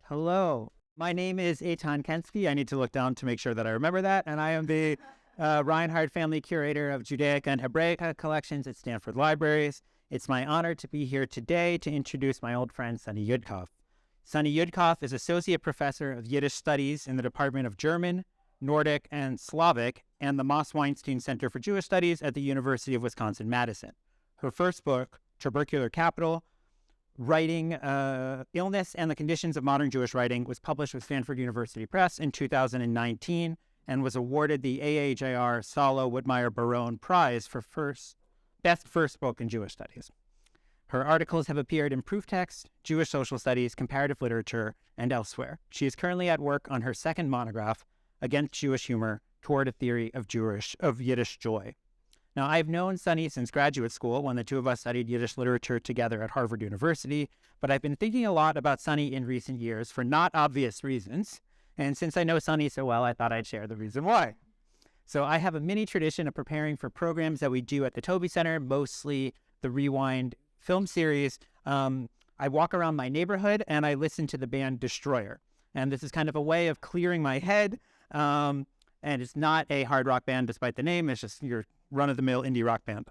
Hello, my name is Eitan Kensky. I need to look down to make sure that I remember that. And I am the Reinhardt Family Curator of Judaica and Hebraica collections at Stanford Libraries. It's my honor to be here today to introduce my old friend, Sonny Yudkoff. Sonny Yudkoff is Associate Professor of Yiddish Studies in the Department of German, Nordic, and Slavic, and the Moss Weinstein Center for Jewish Studies at the University of Wisconsin-Madison. Her first book, Tubercular Capital, Writing, Illness and the Conditions of Modern Jewish Writing, was published with Stanford University Press in 2019 and was awarded the AAJR Salo Whitmire Barone Prize for Best First Book in Jewish Studies. Her articles have appeared in Proof Text, Jewish Social Studies, Comparative Literature, and elsewhere. She is currently at work on her second monograph, Against Jewish Humor, Toward a Theory of Yiddish Joy. Now, I've known Sonny since graduate school when the two of us studied Yiddish literature together at Harvard University, but I've been thinking a lot about Sonny in recent years for not obvious reasons, and since I know Sonny so well, I thought I'd share the reason why. So I have a mini tradition of preparing for programs that we do at the Taube Center, mostly the Rewind film series. I walk around my neighborhood and I listen to the band Destroyer, and this is kind of a way of clearing my head, and it's not a hard rock band despite the name, it's just your run-of-the-mill indie rock band.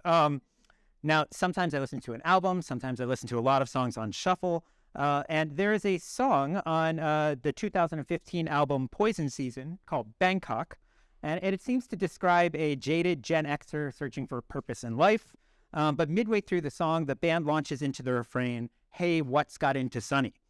Now, sometimes I listen to an album, sometimes I listen to a lot of songs on shuffle, and there is a song on the 2015 album Poison Season called Bangkok, and it seems to describe a jaded Gen Xer searching for purpose in life, but midway through the song, the band launches into the refrain, "Hey, what's got into Sonny?"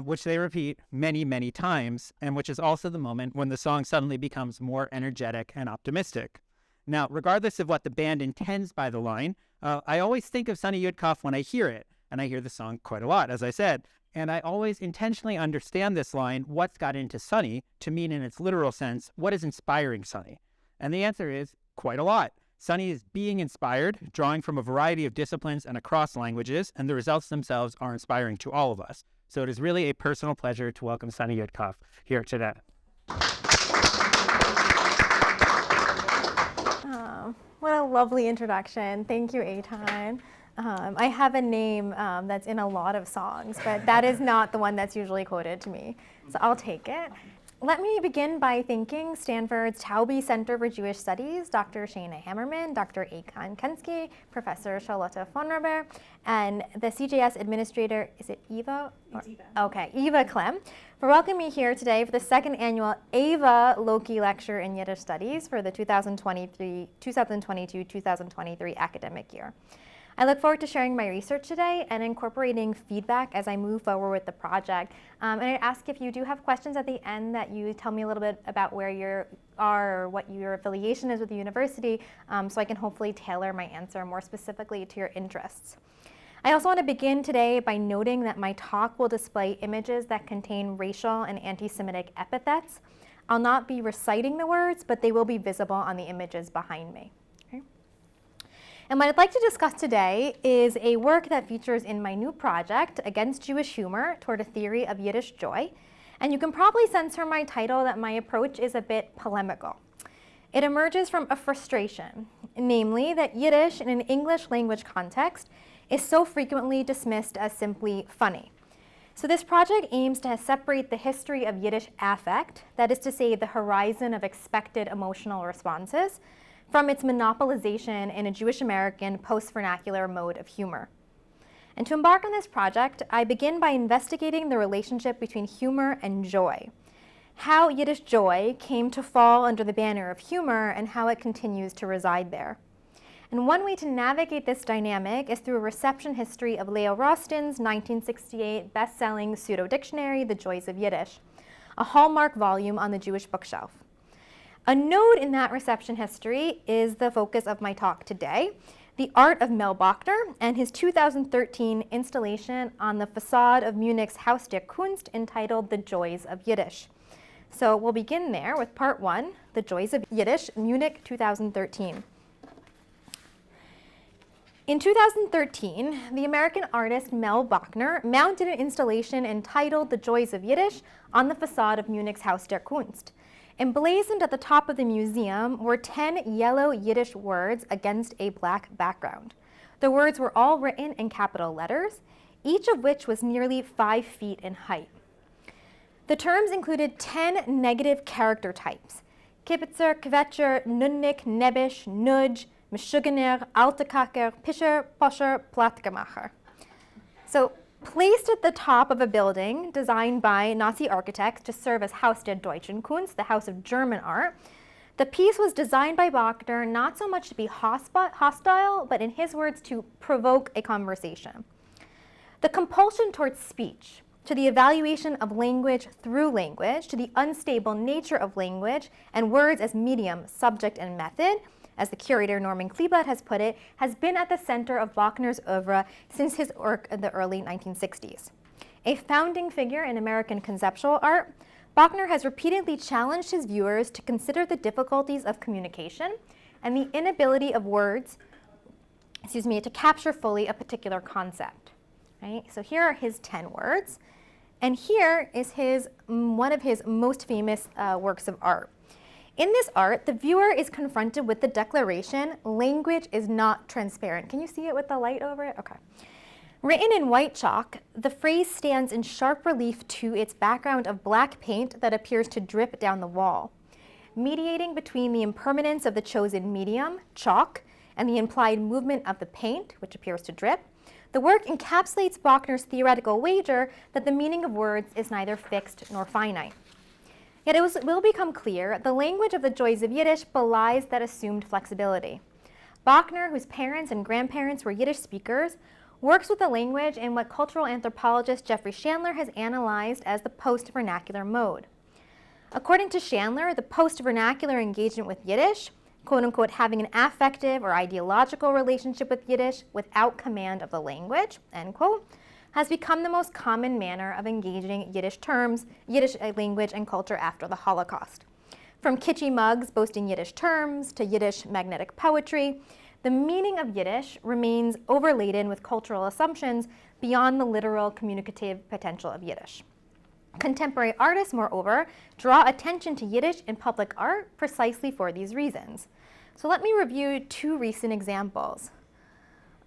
Which they repeat many, many times, and which is also the moment when the song suddenly becomes more energetic and optimistic. Now, regardless of what the band intends by the line, I always think of Sonny Yudkoff when I hear it, and I hear the song quite a lot, as I said, and I always intentionally understand this line, "What's got into Sonny?" to mean in its literal sense, what is inspiring Sonny? And the answer is quite a lot. Sonny is being inspired, drawing from a variety of disciplines and across languages, and the results themselves are inspiring to all of us. So it is really a personal pleasure to welcome Sonny Yudkoff here today. What a lovely introduction. Thank you, Eitan. I have a name that's in a lot of songs, but that is not the one that's usually quoted to me, so I'll take it. Let me begin by thanking Stanford's Taube Center for Jewish Studies, Dr. Shana Hammerman, Dr. Eitan Kensky, Professor Charlotte von Rauber, and the CJS administrator, is it Eva? It's Eva. Okay, Eva Clem, for welcoming me here today for the second annual Eva Lokey Lecture in Yiddish Studies for the 2022-2023 academic year. I look forward to sharing my research today and incorporating feedback as I move forward with the project. And I ask if you do have questions at the end that you tell me a little bit about where you are or what your affiliation is with the university, so I can hopefully tailor my answer more specifically to your interests. I also want to begin today by noting that my talk will display images that contain racial and anti-Semitic epithets. I'll not be reciting the words, but they will be visible on the images behind me. And what I'd like to discuss today is a work that features in my new project, Against Jewish Humor, Toward a Theory of Yiddish Joy. And you can probably sense from my title that my approach is a bit polemical. It emerges from a frustration, namely that Yiddish in an English language context is so frequently dismissed as simply funny. So this project aims to separate the history of Yiddish affect, that is to say the horizon of expected emotional responses, from its monopolization in a Jewish American post-vernacular mode of humor. And to embark on this project, I begin by investigating the relationship between humor and joy, how Yiddish joy came to fall under the banner of humor and how it continues to reside there. And one way to navigate this dynamic is through a reception history of Leo Rostin's 1968 best-selling pseudo-dictionary, The Joys of Yiddish, a hallmark volume on the Jewish bookshelf. A node in that reception history is the focus of my talk today, the art of Mel Bochner and his 2013 installation on the facade of Munich's Haus der Kunst entitled The Joys of Yiddish. So we'll begin there with part one, The Joys of Yiddish, Munich 2013. In 2013, the American artist Mel Bochner mounted an installation entitled The Joys of Yiddish on the facade of Munich's Haus der Kunst. Emblazoned at the top of the museum were 10 yellow Yiddish words against a black background. The words were all written in capital letters, each of which was nearly 5 feet in height. The terms included 10 negative character types: kibitzer, kvetcher, nunnik, nebisch, nudge, mishugener, altekaker, pischer, poscher, plattgemacher. So placed at the top of a building designed by Nazi architects to serve as Haus der Deutschen Kunst, the House of German Art, the piece was designed by Bochner not so much to be hostile, but in his words, to provoke a conversation. The compulsion towards speech, to the evaluation of language through language, to the unstable nature of language and words as medium, subject, and method, as the curator Norman Kleeblatt has put it, has been at the center of Bochner's oeuvre since his work in the early 1960s. A founding figure in American conceptual art, Bochner has repeatedly challenged his viewers to consider the difficulties of communication and the inability of words, to capture fully a particular concept. Right? So here are his 10 words, and here is one of his most famous works of art. In this art, the viewer is confronted with the declaration, "Language is not transparent." Can you see it with the light over it? Okay. Written in white chalk, the phrase stands in sharp relief to its background of black paint that appears to drip down the wall. Mediating between the impermanence of the chosen medium, chalk, and the implied movement of the paint, which appears to drip, the work encapsulates Bochner's theoretical wager that the meaning of words is neither fixed nor finite. Yet it will become clear the language of the Joys of Yiddish belies that assumed flexibility. Bochner, whose parents and grandparents were Yiddish speakers, works with the language in what cultural anthropologist Jeffrey Chandler has analyzed as the post-vernacular mode. According to Chandler, the post-vernacular engagement with Yiddish, quote-unquote, having an affective or ideological relationship with Yiddish without command of the language, end quote, has become the most common manner of engaging Yiddish language and culture after the Holocaust. From kitschy mugs boasting Yiddish terms to Yiddish magnetic poetry, the meaning of Yiddish remains overladen with cultural assumptions beyond the literal communicative potential of Yiddish. Contemporary artists, moreover, draw attention to Yiddish in public art precisely for these reasons. So let me review two recent examples.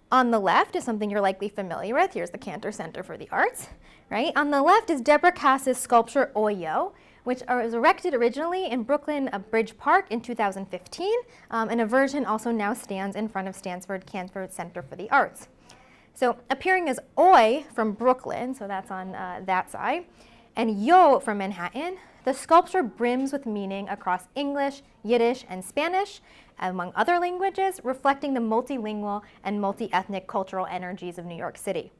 On the left is something you're likely familiar with. Here's the Cantor Center for the Arts, right? On the left is Deborah Cass's sculpture Oyo, which was erected originally in Brooklyn Bridge Park in 2015, and a version also now stands in front of Stanford Cantor Center for the Arts. So appearing as Oi from Brooklyn, so that's on that side, and Yo from Manhattan, the sculpture brims with meaning across English, Yiddish, and Spanish, among other languages, reflecting the multilingual and multi-ethnic cultural energies of New York City.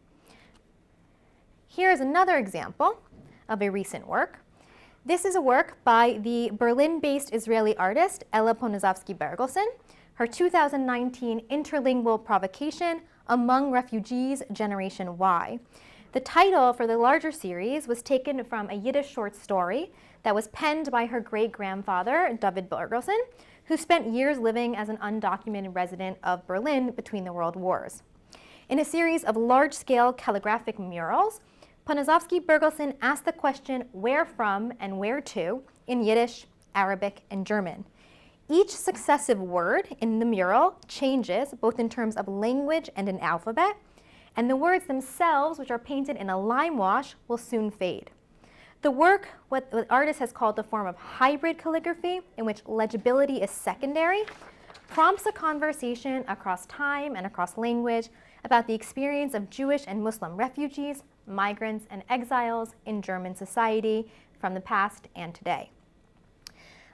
Here is another example of a recent work. This is a work by the Berlin-based Israeli artist Ella Ponizovsky-Bergelsen, her 2019 interlingual provocation, Among Refugees, Generation Y. The title for the larger series was taken from a Yiddish short story that was penned by her great-grandfather, David Bergelsen, who spent years living as an undocumented resident of Berlin between the world wars. In a series of large-scale calligraphic murals, Ponizovsky-Bergelsen asked the question, where from and where to, in Yiddish, Arabic, and German. Each successive word in the mural changes both in terms of language and an alphabet, and the words themselves, which are painted in a lime wash, will soon fade. The work, what the artist has called the form of hybrid calligraphy, in which legibility is secondary, prompts a conversation across time and across language about the experience of Jewish and Muslim refugees, migrants, and exiles in German society from the past and today.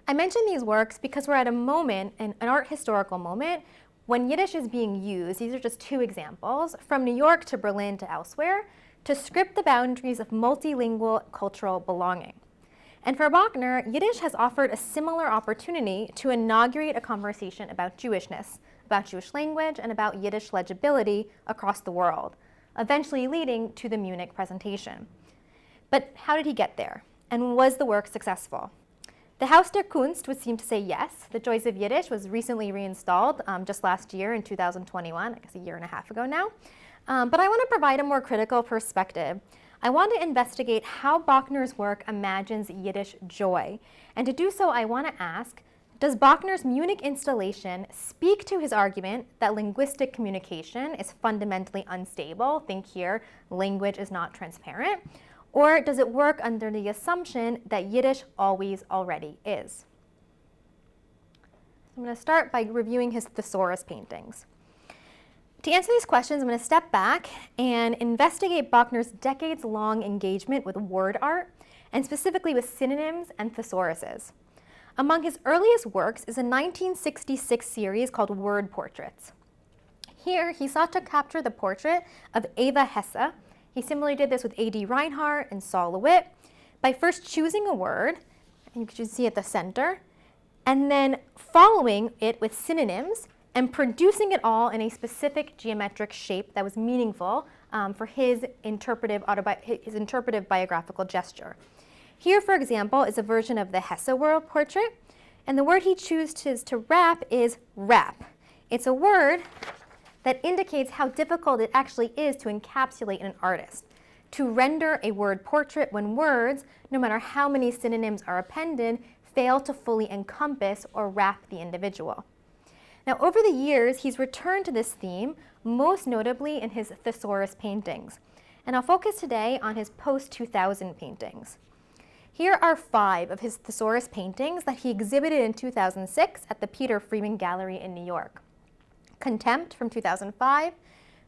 I mention these works because we're at a moment, an art historical moment, when Yiddish is being used, these are just two examples, from New York to Berlin to elsewhere, to script the boundaries of multilingual cultural belonging. And for Bochner, Yiddish has offered a similar opportunity to inaugurate a conversation about Jewishness, about Jewish language, and about Yiddish legibility across the world, eventually leading to the Munich presentation. But how did he get there? And was the work successful? The Haus der Kunst would seem to say yes. The Joys of Yiddish was recently reinstalled just last year in 2021, I guess a year and a half ago now. But I want to provide a more critical perspective. I want to investigate how Bochner's work imagines Yiddish joy. And to do so, I want to ask, does Bochner's Munich installation speak to his argument that linguistic communication is fundamentally unstable? Think here, language is not transparent. Or does it work under the assumption that Yiddish always already is? I'm going to start by reviewing his thesaurus paintings. To answer these questions, I'm going to step back and investigate Bochner's decades-long engagement with word art, and specifically with synonyms and thesauruses. Among his earliest works is a 1966 series called Word Portraits. Here, he sought to capture the portrait of Eva Hesse. He similarly did this with A.D. Reinhardt and Sol LeWitt by first choosing a word, and you can see at the center, and then following it with synonyms and producing it all in a specific geometric shape that was meaningful for his interpretive biographical gesture. Here, for example, is a version of the Hesse word portrait, and the word he chooses to wrap is wrap. It's a word that indicates how difficult it actually is to encapsulate an artist, to render a word portrait when words, no matter how many synonyms are appended, fail to fully encompass or wrap the individual. Now, over the years, he's returned to this theme, most notably in his thesaurus paintings. And I'll focus today on his post-2000 paintings. Here are 5 of his thesaurus paintings that he exhibited in 2006 at the Peter Freeman Gallery in New York. Contempt from 2005,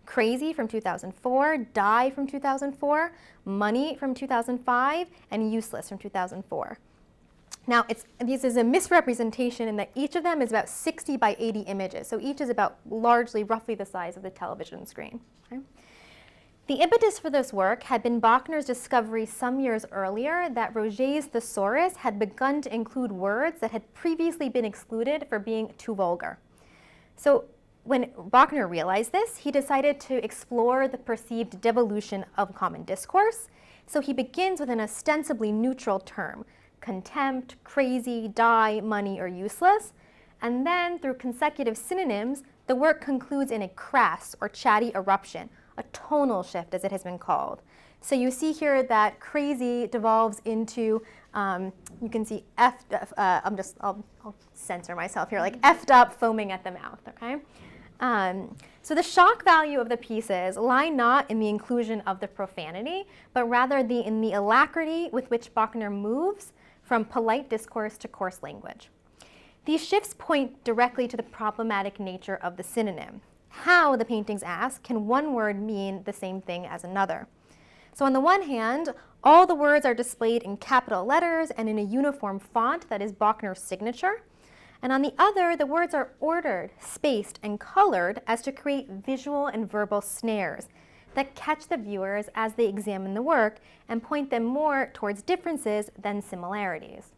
Crazy from 2004, Die from 2004, Money from 2005, and Useless from 2004. Now, this is a misrepresentation in that each of them is about 60 by 80 images, so each is about roughly the size of the television screen. Okay? The impetus for this work had been Bochner's discovery some years earlier that Roget's thesaurus had begun to include words that had previously been excluded for being too vulgar. So when Bochner realized this, he decided to explore the perceived devolution of common discourse. So he begins with an ostensibly neutral term, contempt, crazy, die, money, or useless. And then through consecutive synonyms, the work concludes in a crass or chatty eruption, a tonal shift as it has been called. So you see here that crazy devolves into, you can see I'll censor myself here, like effed up, foaming at the mouth, okay? So the shock value of the pieces lie not in the inclusion of the profanity, but rather in the alacrity with which Bochner moves from polite discourse to coarse language. These shifts point directly to the problematic nature of the synonym. How, the paintings ask, can one word mean the same thing as another? So on the one hand, all the words are displayed in capital letters and in a uniform font that is Bochner's signature. And on the other, the words are ordered, spaced, and colored as to create visual and verbal snares that catch the viewers as they examine the work and point them more towards differences than similarities.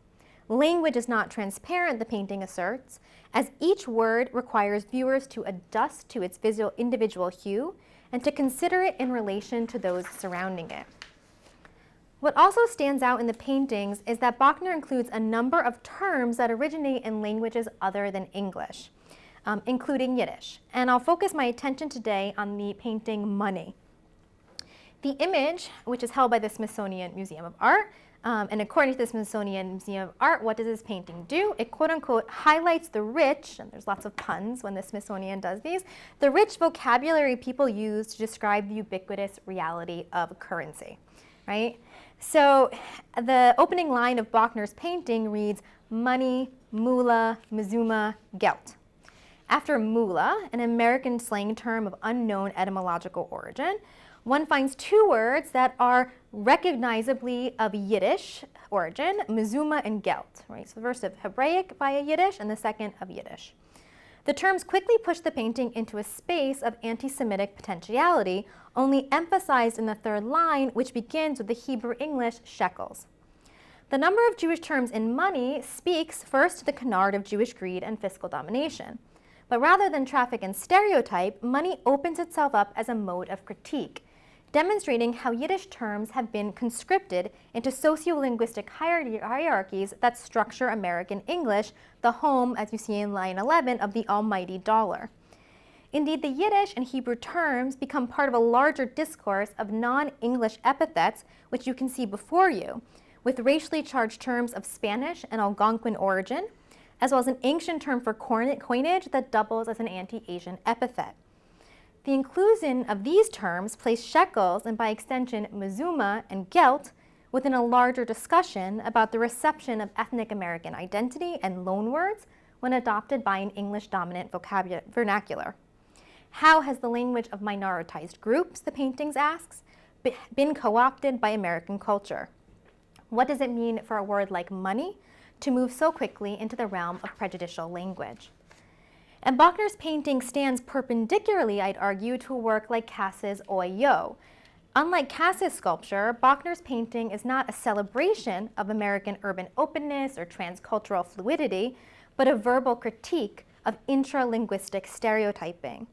Language is not transparent, the painting asserts, as each word requires viewers to adjust to its individual hue and to consider it in relation to those surrounding it. What also stands out in the paintings is that Bochner includes a number of terms that originate in languages other than English, including Yiddish. And I'll focus my attention today on the painting Money. The image, which is held by the Smithsonian Museum of Art, and according to the Smithsonian Museum of Art, what does this painting do? It quote-unquote highlights the rich, and there's lots of puns when the Smithsonian does these, the rich vocabulary people use to describe the ubiquitous reality of currency, right? So the opening line of Bochner's painting reads, money, moolah, mizuma, gelt. After moolah, an American slang term of unknown etymological origin, one finds 2 words that are recognizably of Yiddish origin, mizuma and gelt, right? So the first of Hebraic via Yiddish and the second of Yiddish. The terms quickly push the painting into a space of anti-Semitic potentiality, only emphasized in the 3rd line, which begins with the Hebrew English shekels. The number of Jewish terms in money speaks first to the canard of Jewish greed and fiscal domination. But rather than traffic and stereotype, money opens itself up as a mode of critique, demonstrating how Yiddish terms have been conscripted into sociolinguistic hierarchies that structure American English, the home, as you see in line 11, of the almighty dollar. Indeed, the Yiddish and Hebrew terms become part of a larger discourse of non-English epithets, which you can see before you, with racially charged terms of Spanish and Algonquin origin, as well as an ancient term for coinage that doubles as an anti-Asian epithet. The inclusion of these terms place shekels, and by extension mizuma and gelt, within a larger discussion about the reception of ethnic American identity and loanwords when adopted by an English-dominant vernacular. How has the language of minoritized groups, the paintings asks, been co-opted by American culture? What does it mean for a word like money to move so quickly into the realm of prejudicial language? And Bochner's painting stands perpendicularly, I'd argue, to a work like Cass's Oi Yo. Unlike Cass's sculpture, Bochner's painting is not a celebration of American urban openness or transcultural fluidity, but a verbal critique of intralinguistic stereotyping.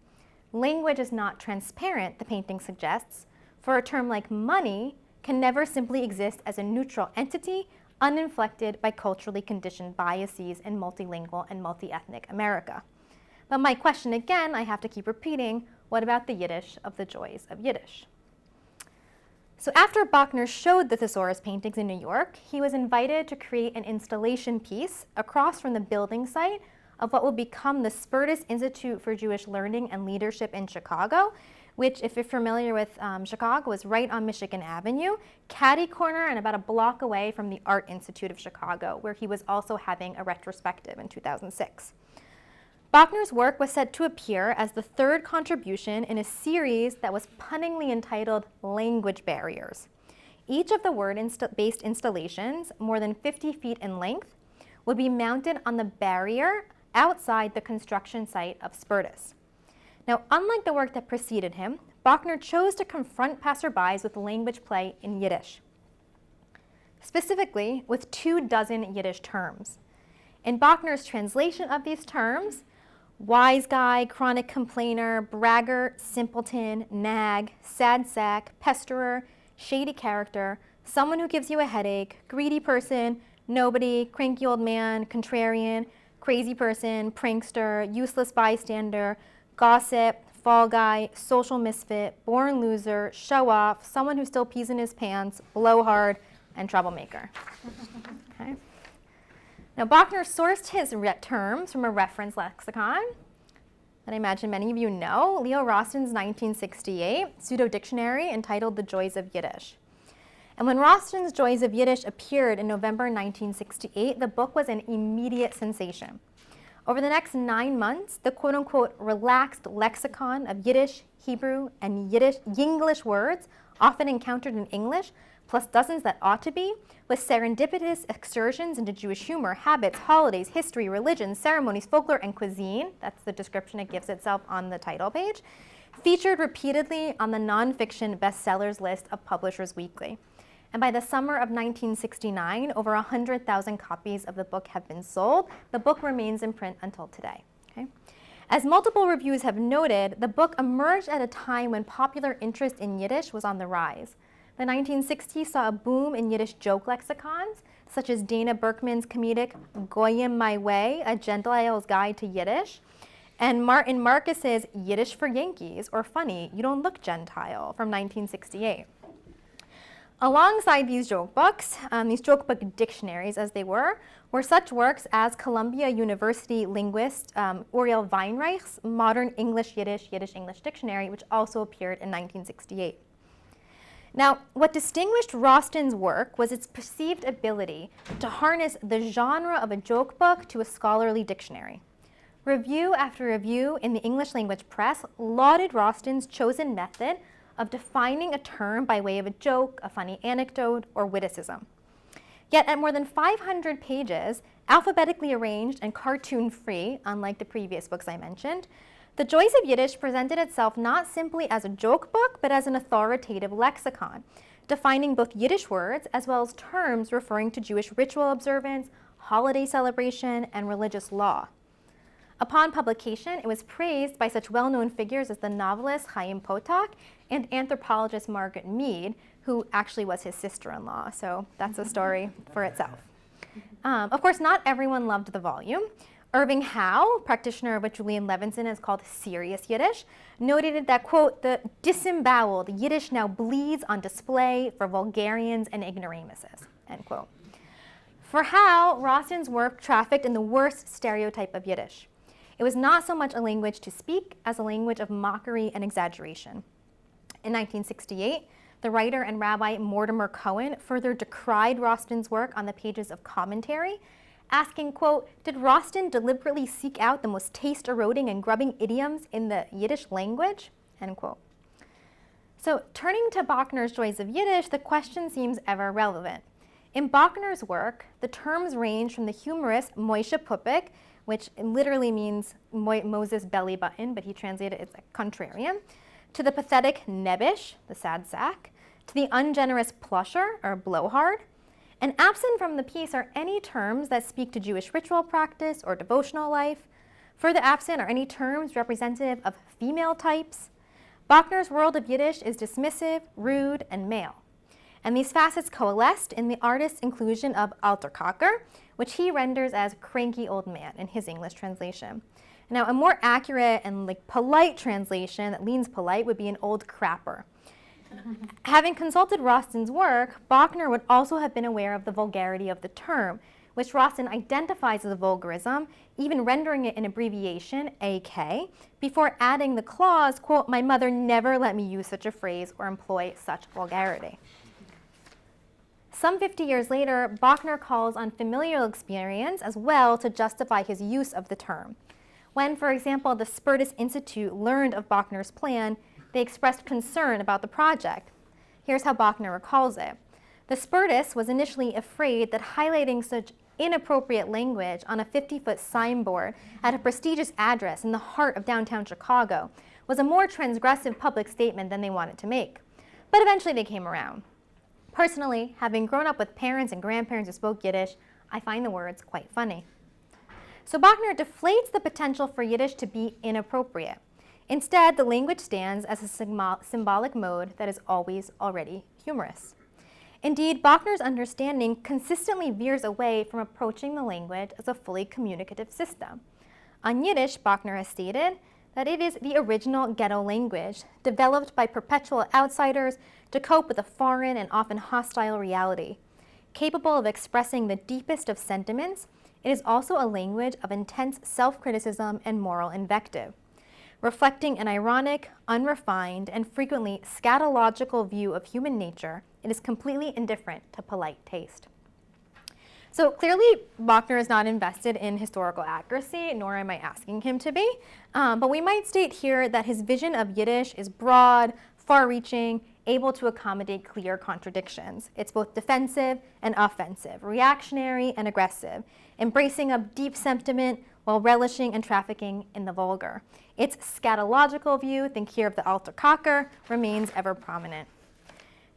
Language is not transparent, the painting suggests, for a term like money can never simply exist as a neutral entity, uninflected by culturally conditioned biases in multilingual and multi-ethnic America. But my question again, I have to keep repeating, what about the Yiddish of the Joys of Yiddish? So after Bochner showed the thesaurus paintings in New York, he was invited to create an installation piece across from the building site of what will become the Spertus Institute for Jewish Learning and Leadership in Chicago, which, if you're familiar with Chicago, was right on Michigan Avenue, catty corner and about a block away from the Art Institute of Chicago, where he was also having a retrospective in 2006. Bochner's work was said to appear as the third contribution in a series that was punningly entitled Language Barriers. Each of the word-based installations, more than 50 feet in length, would be mounted on the barrier outside the construction site of Spertus. Now, unlike the work that preceded him, Bochner chose to confront passerbys with language play in Yiddish, specifically with 24 Yiddish terms. In Bochner's translation of these terms, wise guy, chronic complainer, braggart, simpleton, nag, sad sack, pesterer, shady character, someone who gives you a headache, greedy person, nobody, cranky old man, contrarian, crazy person, prankster, useless bystander, gossip, fall guy, social misfit, born loser, show off, someone who still pees in his pants, blowhard, and troublemaker. Okay. Now, Bochner sourced his terms from a reference lexicon that I imagine many of you know, Leo Rosten's 1968 pseudo-dictionary entitled The Joys of Yiddish. And when Rosten's Joys of Yiddish appeared in November 1968, the book was an immediate sensation. Over the next 9 months, the quote-unquote relaxed lexicon of Yiddish, Hebrew, and Yinglish words often encountered in English, plus dozens that ought to be, with serendipitous excursions into Jewish humor, habits, holidays, history, religion, ceremonies, folklore, and cuisine, that's the description it gives itself on the title page, featured repeatedly on the nonfiction bestsellers list of Publishers Weekly. And by the summer of 1969, over 100,000 copies of the book have been sold. The book remains in print until today. Okay? As multiple reviews have noted, the book emerged at a time when popular interest in Yiddish was on the rise. The 1960s saw a boom in Yiddish joke lexicons, such as Dana Berkman's comedic Goyim My Way, A Gentile's Guide to Yiddish, and Martin Marcus's Yiddish for Yankees, or Funny, You Don't Look Gentile, from 1968. Alongside these joke books, these joke book dictionaries as they were such works as Columbia University linguist Uriel Weinreich's Modern English Yiddish Yiddish-English Dictionary, which also appeared in 1968. Now, what distinguished Rosten's work was its perceived ability to harness the genre of a joke book to a scholarly dictionary. Review after review in the English language press lauded Rosten's chosen method of defining a term by way of a joke, a funny anecdote, or witticism. Yet at more than 500 pages, alphabetically arranged and cartoon-free, unlike the previous books I mentioned, The Joys of Yiddish presented itself not simply as a joke book, but as an authoritative lexicon, defining both Yiddish words as well as terms referring to Jewish ritual observance, holiday celebration, and religious law. Upon publication, it was praised by such well-known figures as the novelist Chaim Potok and anthropologist Margaret Mead, who actually was his sister-in-law, so that's a story for itself. Of course, not everyone loved the volume. Irving Howe, practitioner of what Julian Levinson has called serious Yiddish, noted that, quote, the disemboweled Yiddish now bleeds on display for vulgarians and ignoramuses, end quote. For Howe, Rosten's work trafficked in the worst stereotype of Yiddish. It was not so much a language to speak as a language of mockery and exaggeration. In 1968, the writer and Rabbi Mortimer Cohen further decried Rostin's work on the pages of commentary, asking, quote, "Did Rostin deliberately seek out the most taste-eroding and grubbing idioms in the Yiddish language?" End quote. So turning to Bochner's Joys of Yiddish, the question seems ever relevant. In Bochner's work, the terms range from the humorous Moishe Pupik, which literally means Moses' belly button, but he translated it as a contrarian, to the pathetic Nebish, the sad sack, to the ungenerous Plusher, or blowhard. And absent from the piece are any terms that speak to Jewish ritual practice or devotional life. Further absent are any terms representative of female types. Bochner's world of Yiddish is dismissive, rude, and male. And these facets coalesced in the artist's inclusion of alter kacker, which he renders as cranky old man in his English translation. Now, a more accurate and polite translation that leans polite would be an old crapper. Having consulted Rostin's work, Bochner would also have been aware of the vulgarity of the term, which Rostin identifies as a vulgarism, even rendering it in abbreviation, AK, before adding the clause, quote, "My mother never let me use such a phrase or employ such vulgarity." Some 50 years later, Bochner calls on familial experience as well to justify his use of the term. When, for example, the Spertus Institute learned of Bochner's plan, they expressed concern about the project. Here's how Bochner recalls it. The Spertus was initially afraid that highlighting such inappropriate language on a 50-foot signboard at a prestigious address in the heart of downtown Chicago was a more transgressive public statement than they wanted to make. But eventually they came around. Personally, having grown up with parents and grandparents who spoke Yiddish, I find the words quite funny. So Bochner deflates the potential for Yiddish to be inappropriate. Instead, the language stands as a symbolic mode that is always already humorous. Indeed, Bochner's understanding consistently veers away from approaching the language as a fully communicative system. On Yiddish, Bochner has stated that it is the original ghetto language, developed by perpetual outsiders to cope with a foreign and often hostile reality. Capable of expressing the deepest of sentiments, it is also a language of intense self-criticism and moral invective. Reflecting an ironic, unrefined, and frequently scatological view of human nature, it is completely indifferent to polite taste. So clearly, Bochner is not invested in historical accuracy, nor am I asking him to be, but we might state here that his vision of Yiddish is broad, far-reaching, able to accommodate clear contradictions. It's both defensive and offensive, reactionary and aggressive, embracing a deep sentiment while relishing and trafficking in the vulgar. Its scatological view, think here of the alter kacker, remains ever prominent.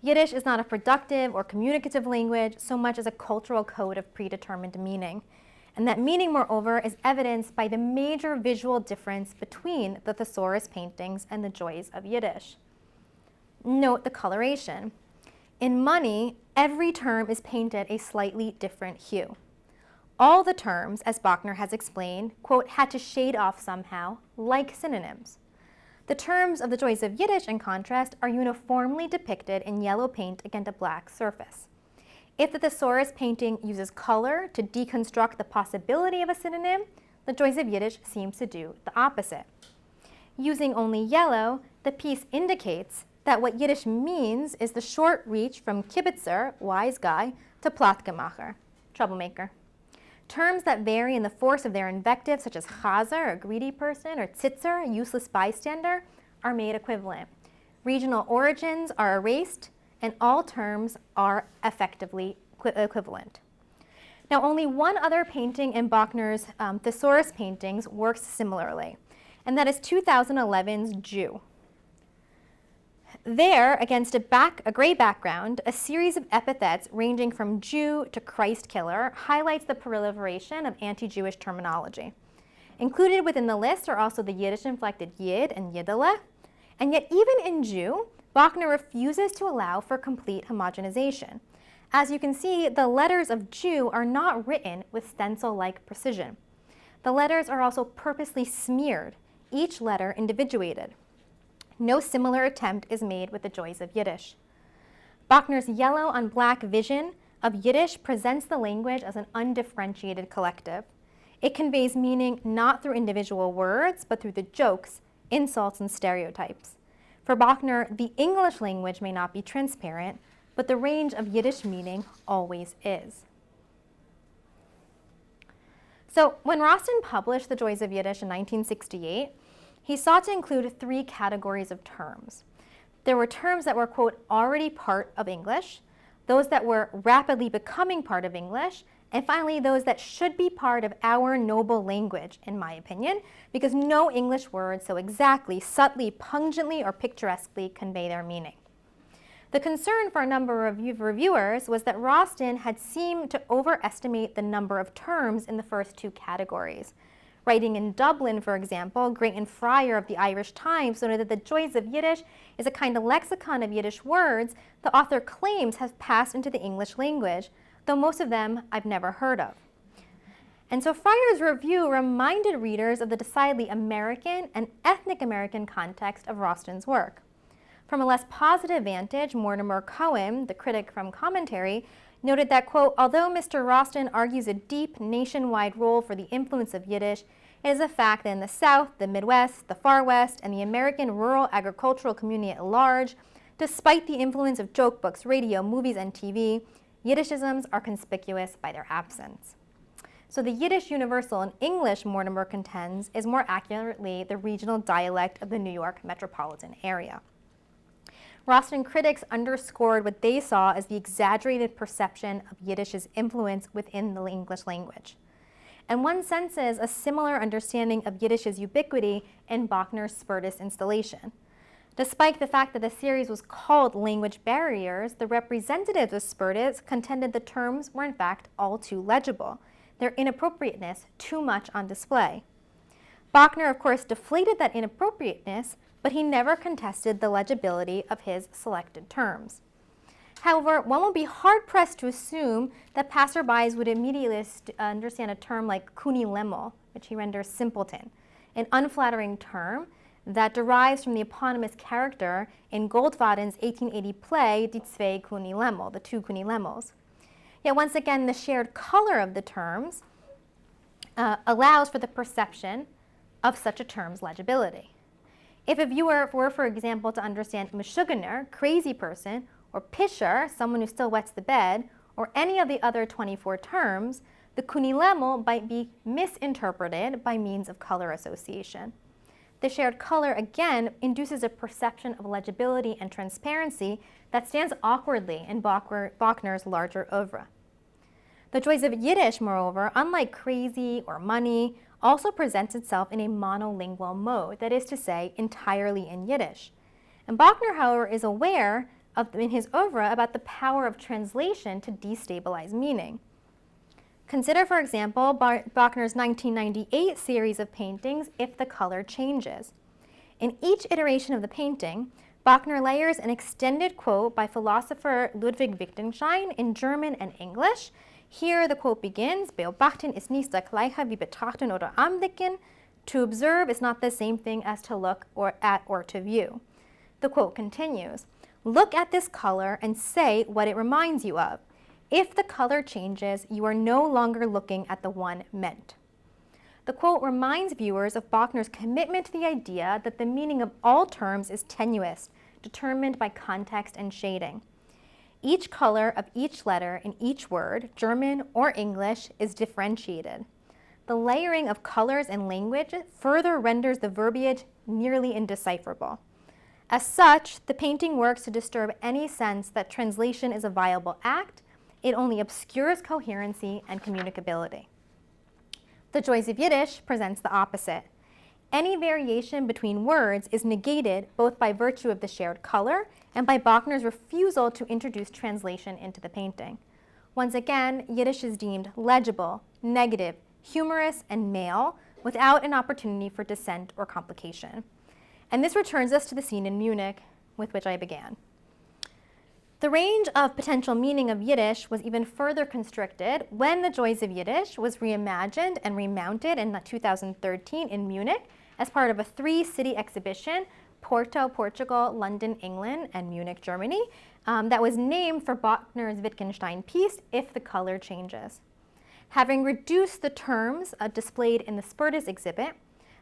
Yiddish is not a productive or communicative language so much as a cultural code of predetermined meaning. And that meaning, moreover, is evidenced by the major visual difference between the thesaurus paintings and the Joys of Yiddish. Note the coloration. In money, every term is painted a slightly different hue. All the terms, as Bochner has explained, quote, had to shade off somehow, like synonyms. The terms of the Joys of Yiddish, in contrast, are uniformly depicted in yellow paint against a black surface. If the thesaurus painting uses color to deconstruct the possibility of a synonym, the Joys of Yiddish seems to do the opposite. Using only yellow, the piece indicates that what Yiddish means is the short reach from kibitzer, wise guy, to plattgemacher, troublemaker. Terms that vary in the force of their invective, such as chazer, a greedy person, or tzitzer, a useless bystander, are made equivalent. Regional origins are erased, and all terms are effectively equivalent. Now, only one other painting in Bochner's thesaurus paintings works similarly, and that is 2011's Jew. There, against a gray background, a series of epithets ranging from Jew to Christ killer highlights the proliferation of anti-Jewish terminology. Included within the list are also the Yiddish-inflected Yid and Yiddele, and yet even in Jew, Bochner refuses to allow for complete homogenization. As you can see, the letters of Jew are not written with stencil-like precision. The letters are also purposely smeared, each letter individuated. No similar attempt is made with the Joys of Yiddish. Bochner's yellow on black vision of Yiddish presents the language as an undifferentiated collective. It conveys meaning not through individual words, but through the jokes, insults, and stereotypes. For Bochner, the English language may not be transparent, but the range of Yiddish meaning always is. So when Rostand published The Joys of Yiddish in 1968, he sought to include 3 categories of terms. There were terms that were, quote, already part of English, those that were rapidly becoming part of English, and finally those that should be part of our noble language, in my opinion, because no English words so exactly, subtly, pungently, or picturesquely convey their meaning. The concern for a number of reviewers was that Rostand had seemed to overestimate the number of terms in the first 2 categories. Writing in Dublin, for example, Grayton Fryer of the Irish Times noted that The Joys of Yiddish is a kind of lexicon of Yiddish words the author claims have passed into the English language, though most of them I've never heard of. And so Fryer's review reminded readers of the decidedly American and ethnic American context of Rostand's work. From a less positive vantage, Mortimer Cohen, the critic from Commentary, noted that, quote, although Mr. Rostand argues a deep nationwide role for the influence of Yiddish, it is a fact that in the South, the Midwest, the Far West, and the American rural agricultural community at large, despite the influence of joke books, radio, movies, and TV, Yiddishisms are conspicuous by their absence. So the Yiddish universal in English, Mortimer contends, is more accurately the regional dialect of the New York metropolitan area. Rostand critics underscored what they saw as the exaggerated perception of Yiddish's influence within the English language. And one senses a similar understanding of Yiddish's ubiquity in Bochner's Spurtis installation. Despite the fact that the series was called Language Barriers, the representatives of Spurtis contended the terms were in fact all too legible, their inappropriateness too much on display. Bochner, of course, deflated that inappropriateness, but he never contested the legibility of his selected terms. However, one would be hard-pressed to assume that passerbys would immediately understand a term like kunilemo, which he renders simpleton, an unflattering term that derives from the eponymous character in Goldfaden's 1880 play Die zwei Kunilemo, the 2 Kunilemos. Yet once again, the shared color of the terms allows for the perception of such a term's legibility. If a viewer were, for example, to understand Meshuggah, crazy person, or Pisher, someone who still wets the bed, or any of the other 24 terms, the kunilemo might be misinterpreted by means of color association. The shared color, again, induces a perception of legibility and transparency that stands awkwardly in Bochner's larger oeuvre. The Joys of Yiddish, moreover, unlike Crazy or Money, also presents itself in a monolingual mode, that is to say, entirely in Yiddish. And Bochner, however, is aware in his oeuvre about the power of translation to destabilize meaning. Consider, for example, Bochner's 1998 series of paintings, If the Color Changes. In each iteration of the painting, Bochner layers an extended quote by philosopher Ludwig Wittgenstein in German and English. Here the quote begins, Beobachten ist nicht das gleiche wie betrachten oder anblicken. To observe is not the same thing as to look at or to view. The quote continues, look at this color and say what it reminds you of. If the color changes, you are no longer looking at the one meant. The quote reminds viewers of Bochner's commitment to the idea that the meaning of all terms is tenuous, determined by context and shading. Each color of each letter in each word, German or English, is differentiated. The layering of colors and language further renders the verbiage nearly indecipherable. As such, the painting works to disturb any sense that translation is a viable act. It only obscures coherency and communicability. The Joys of Yiddish presents the opposite. Any variation between words is negated both by virtue of the shared color and by Bochner's refusal to introduce translation into the painting. Once again, Yiddish is deemed legible, negative, humorous, and male without an opportunity for dissent or complication. And this returns us to the scene in Munich with which I began. The range of potential meaning of Yiddish was even further constricted when The Joys of Yiddish was reimagined and remounted in 2013 in Munich as part of a 3-city exhibition, Porto, Portugal, London, England, and Munich, Germany, that was named for Bochner's Wittgenstein piece, If the Color Changes. Having reduced the terms displayed in the Spurtis exhibit,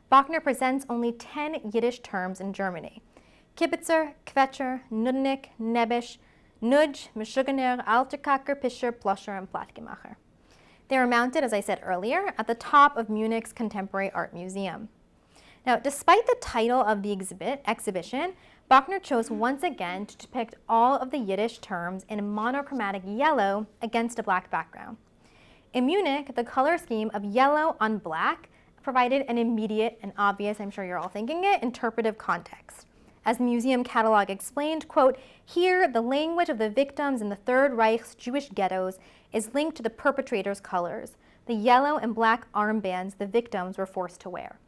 Bochner presents only 10 Yiddish terms in Germany. Kibitzer, Quetscher, Nudnik, Nebbisch, Nudge, Meshuggner, Alterkacker, Pischer, Plusher, and Plattgemacher. They were mounted, as I said earlier, at the top of Munich's Contemporary Art Museum. Now, despite the title of the exhibition, Bochner chose once again to depict all of the Yiddish terms in monochromatic yellow against a black background. In Munich, the color scheme of yellow on black provided an immediate and obvious, I'm sure you're all thinking it, interpretive context. As the museum catalog explained, quote, here the language of the victims in the Third Reich's Jewish ghettos is linked to the perpetrators' colors, the yellow and black armbands the victims were forced to wear.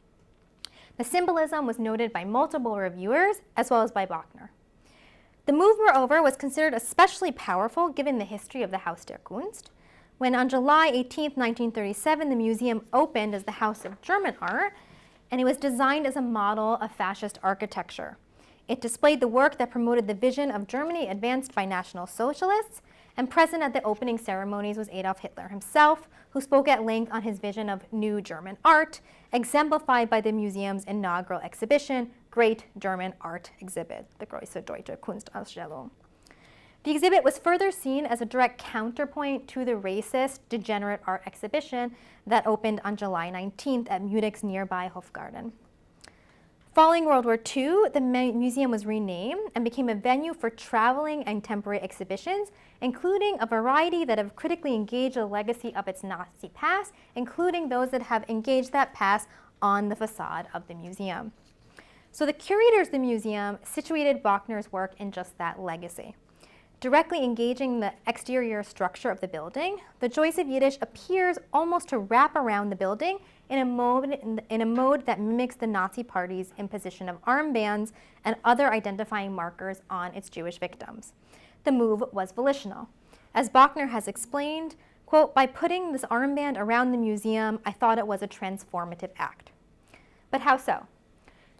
The symbolism was noted by multiple reviewers as well as by Bochner. The move, moreover, was considered especially powerful given the history of the Haus der Kunst. When on July 18, 1937, the museum opened as the House of German Art, and it was designed as a model of fascist architecture. It displayed the work that promoted the vision of Germany advanced by National Socialists, and present at the opening ceremonies was Adolf Hitler himself, who spoke at length on his vision of new German art, exemplified by the museum's inaugural exhibition, Great German Art Exhibit, the Große Deutsche Kunstausstellung. The exhibit was further seen as a direct counterpoint to the racist, degenerate art exhibition that opened on July 19th at Munich's nearby Hofgarten. Following World War II, the museum was renamed and became a venue for traveling and temporary exhibitions, including a variety that have critically engaged the legacy of its Nazi past, including those that have engaged that past on the facade of the museum. So the curators of the museum situated Bochner's work in just that legacy. Directly engaging the exterior structure of the building, the Joys of Yiddish appears almost to wrap around the building in a mode that mimics the Nazi Party's imposition of armbands and other identifying markers on its Jewish victims. The move was volitional. As Bochner has explained, quote, by putting this armband around the museum, I thought it was a transformative act. But how so?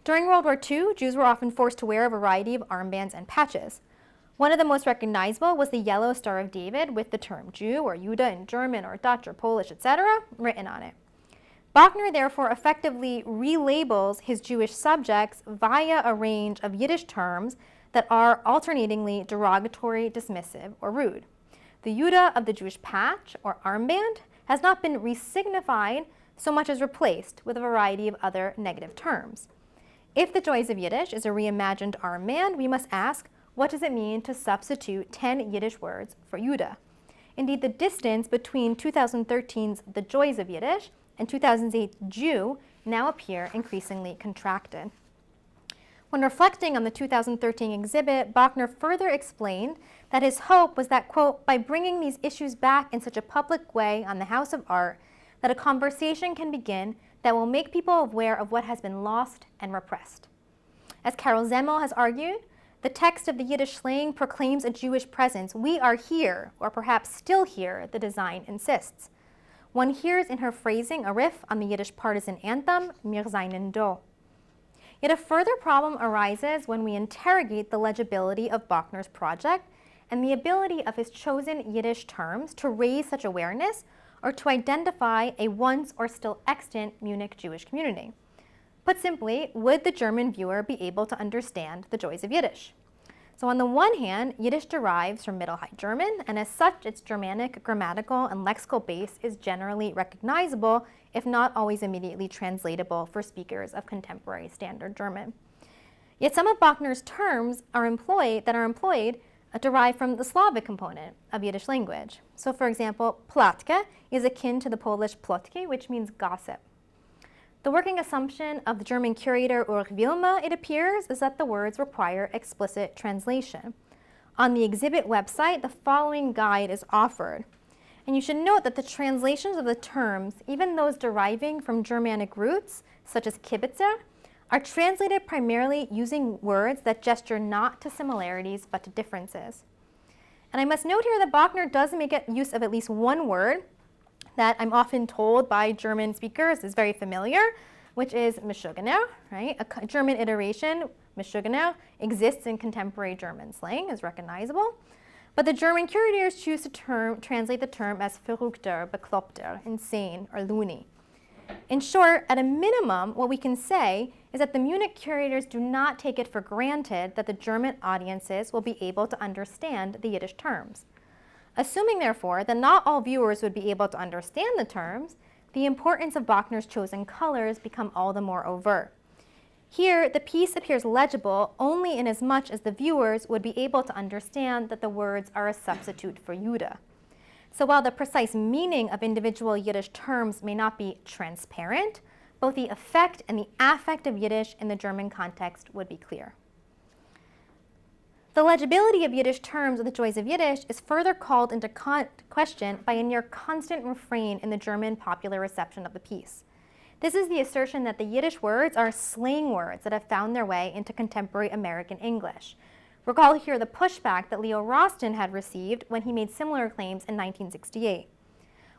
During World War II, Jews were often forced to wear a variety of armbands and patches. One of the most recognizable was the yellow Star of David with the term Jew or Jude in German or Dutch or Polish, etc., written on it. Bochner therefore effectively relabels his Jewish subjects via a range of Yiddish terms that are alternatingly derogatory, dismissive, or rude. The Jude of the Jewish patch or armband has not been resignified so much as replaced with a variety of other negative terms. If the Joys of Yiddish is a reimagined armband, we must ask, what does it mean to substitute 10 Yiddish words for Jude? Indeed, the distance between 2013's The Joys of Yiddish and 2008's Jew now appear increasingly contracted. When reflecting on the 2013 exhibit, Bochner further explained that his hope was that, quote, by bringing these issues back in such a public way on the House of Art, that a conversation can begin that will make people aware of what has been lost and repressed. As Carol Zemmel has argued, the text of the Yiddish slang proclaims a Jewish presence. We are here, or perhaps still here, the design insists. One hears in her phrasing a riff on the Yiddish partisan anthem, Wir seinen do. Yet a further problem arises when we interrogate the legibility of Bochner's project and the ability of his chosen Yiddish terms to raise such awareness or to identify a once or still extant Munich Jewish community. Put simply, would the German viewer be able to understand the Joys of Yiddish? So on the one hand, Yiddish derives from Middle High German, and as such, its Germanic grammatical and lexical base is generally recognizable, if not always immediately translatable for speakers of contemporary Standard German. Yet some of Bochner's terms derive from the Slavic component of Yiddish language. So for example, plotka is akin to the Polish plotki, which means gossip. The working assumption of the German curator Ulrich Wilma, it appears, is that the words require explicit translation. On the exhibit website, the following guide is offered. And you should note that the translations of the terms, even those deriving from Germanic roots, such as kibitzer, are translated primarily using words that gesture not to similarities but to differences. And I must note here that Bochner does make use of at least one word that I'm often told by German speakers is very familiar, which is Meshuggner, right? A German iteration, Meshuggner, exists in contemporary German slang, is recognizable. But the German curators choose to translate the term as Verrückter, Bekloppter, insane, or loony. In short, at a minimum, what we can say is that the Munich curators do not take it for granted that the German audiences will be able to understand the Yiddish terms. Assuming, therefore, that not all viewers would be able to understand the terms, the importance of Bochner's chosen colors become all the more overt. Here, the piece appears legible only inasmuch as the viewers would be able to understand that the words are a substitute for Jude. So while the precise meaning of individual Yiddish terms may not be transparent, both the effect and the affect of Yiddish in the German context would be clear. The legibility of Yiddish terms of the Joys of Yiddish is further called into question by a near constant refrain in the German popular reception of the piece. This is the assertion that the Yiddish words are slang words that have found their way into contemporary American English. Recall here the pushback that Leo Rosten had received when he made similar claims in 1968.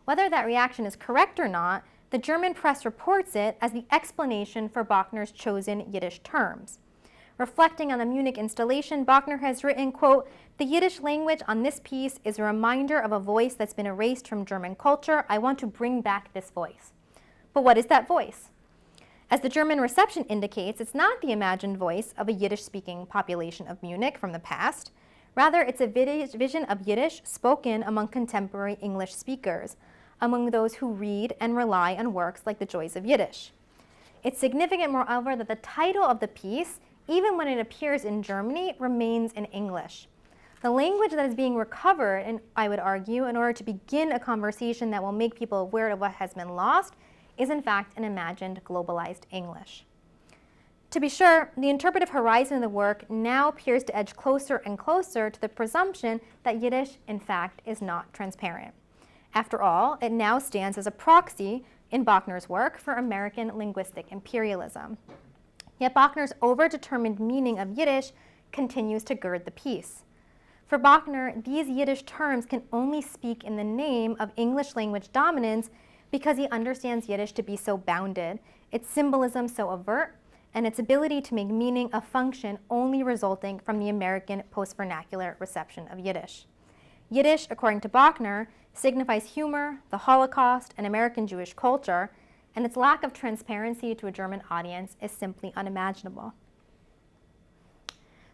Whether that reaction is correct or not, the German press reports it as the explanation for Bochner's chosen Yiddish terms. Reflecting on the Munich installation, Bochner has written, quote, "The Yiddish language on this piece is a reminder of a voice that's been erased from German culture. I want to bring back this voice." But what is that voice? As the German reception indicates, it's not the imagined voice of a Yiddish-speaking population of Munich from the past. Rather, it's a vision of Yiddish spoken among contemporary English speakers, among those who read and rely on works like the Joys of Yiddish. It's significant, moreover, that the title of the piece, even when it appears in Germany, remains in English. The language that is being recovered, and I would argue, in order to begin a conversation that will make people aware of what has been lost, is in fact an imagined globalized English. To be sure, the interpretive horizon of the work now appears to edge closer and closer to the presumption that Yiddish, in fact, is not transparent. After all, it now stands as a proxy in Bochner's work for American linguistic imperialism. Yet Bochner's overdetermined meaning of Yiddish continues to gird the piece. For Bochner, these Yiddish terms can only speak in the name of English language dominance because he understands Yiddish to be so bounded, its symbolism so overt, and its ability to make meaning a function only resulting from the American post-vernacular reception of Yiddish. Yiddish, according to Bochner, signifies humor, the Holocaust, and American Jewish culture, and its lack of transparency to a German audience is simply unimaginable.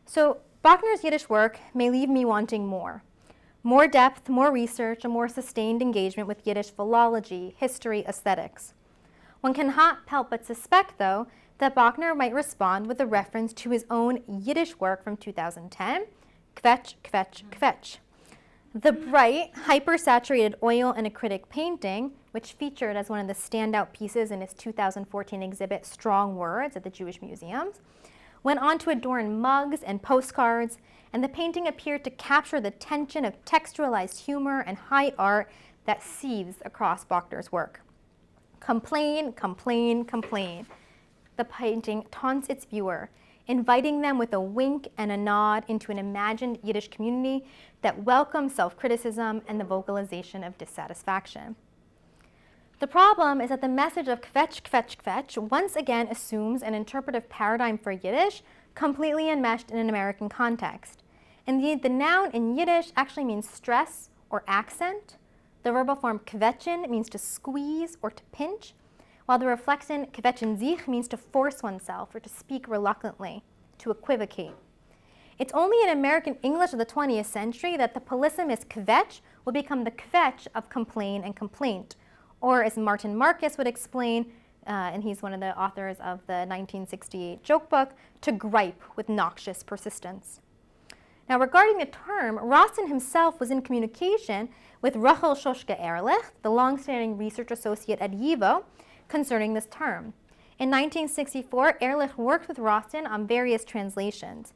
So Bochner's Yiddish work may leave me wanting more. More depth, more research, a more sustained engagement with Yiddish philology, history, aesthetics. One cannot help but suspect, though, that Bochner might respond with a reference to his own Yiddish work from 2010, Kvetch, Kvetch, Kvetch. The bright, hyper-saturated oil and acrylic painting, which featured as one of the standout pieces in his 2014 exhibit Strong Words at the Jewish Museums, went on to adorn mugs and postcards, and the painting appeared to capture the tension of textualized humor and high art that seethes across Bochner's work. Complain, complain, complain. The painting taunts its viewer, inviting them with a wink and a nod into an imagined Yiddish community that welcomes self-criticism and the vocalization of dissatisfaction. The problem is that the message of kvetch, kvetch, kvetch once again assumes an interpretive paradigm for Yiddish completely enmeshed in an American context. Indeed, the noun in Yiddish actually means stress or accent. The verbal form kvetchen means to squeeze or to pinch, while the reflection kvetchen sich means to force oneself or to speak reluctantly, to equivocate. It's only in American English of the 20th century that the polysemous kvetch will become the kvetch of complain and complaint, or as Martin Marcus would explain, and he's one of the authors of the 1968 joke book, to gripe with noxious persistence. Now, regarding the term, Rosten himself was in communication with Rachel Shoshke Ehrlich, the long-standing research associate at YIVO, concerning this term. In 1964, Ehrlich worked with Rosten on various translations.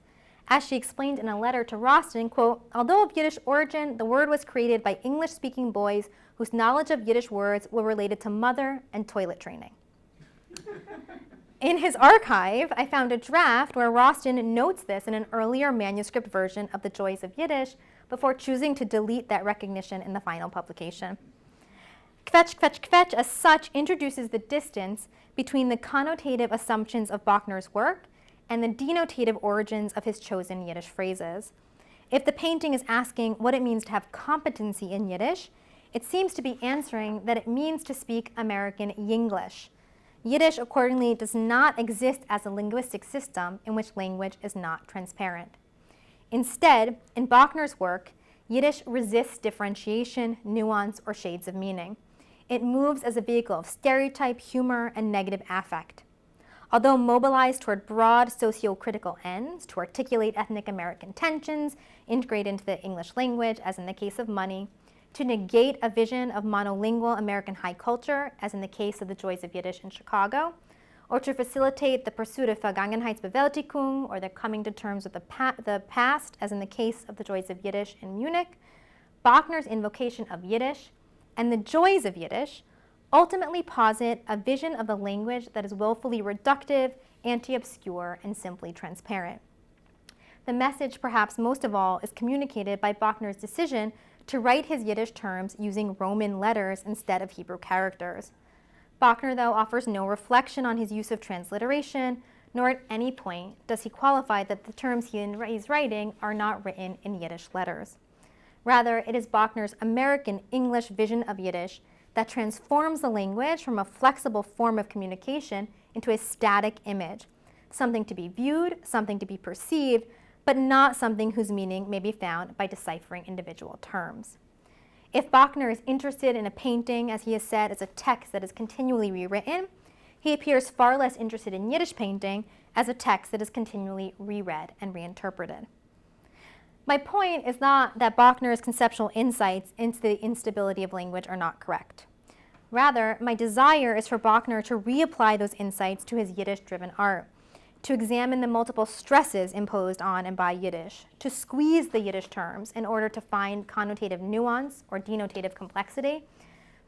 As she explained in a letter to Rosten, quote, "Although of Yiddish origin, the word was created by English-speaking boys whose knowledge of Yiddish words were related to mother and toilet training." In his archive, I found a draft where Rosten notes this in an earlier manuscript version of the Joys of Yiddish before choosing to delete that recognition in the final publication. Kvetch, kvetch, kvetch as such introduces the distance between the connotative assumptions of Bochner's work and the denotative origins of his chosen Yiddish phrases. If the painting is asking what it means to have competency in Yiddish, it seems to be answering that it means to speak American Yinglish. Yiddish, accordingly, does not exist as a linguistic system in which language is not transparent. Instead, in Bochner's work, Yiddish resists differentiation, nuance, or shades of meaning. It moves as a vehicle of stereotype, humor, and negative affect. Although mobilized toward broad socio-critical ends to articulate ethnic American tensions, integrate into the English language, as in the case of money, to negate a vision of monolingual American high culture, as in the case of the Joys of Yiddish in Chicago, or to facilitate the pursuit of Vergangenheitsbewältigung, or the coming to terms with the past, as in the case of the Joys of Yiddish in Munich, Bochner's invocation of Yiddish and the Joys of Yiddish ultimately posit a vision of the language that is willfully reductive, anti-obscure, and simply transparent. The message, perhaps most of all, is communicated by Bochner's decision to write his Yiddish terms using Roman letters instead of Hebrew characters. Bochner, though, offers no reflection on his use of transliteration, nor at any point does he qualify that the terms he's writing are not written in Yiddish letters. Rather, it is Bochner's American English vision of Yiddish that transforms the language from a flexible form of communication into a static image, something to be viewed, something to be perceived, but not something whose meaning may be found by deciphering individual terms. If Bochner is interested in a painting, as he has said, as a text that is continually rewritten, he appears far less interested in Yiddish painting as a text that is continually reread and reinterpreted. My point is not that Bochner's conceptual insights into the instability of language are not correct. Rather, my desire is for Bochner to reapply those insights to his Yiddish-driven art, to examine the multiple stresses imposed on and by Yiddish, to squeeze the Yiddish terms in order to find connotative nuance or denotative complexity,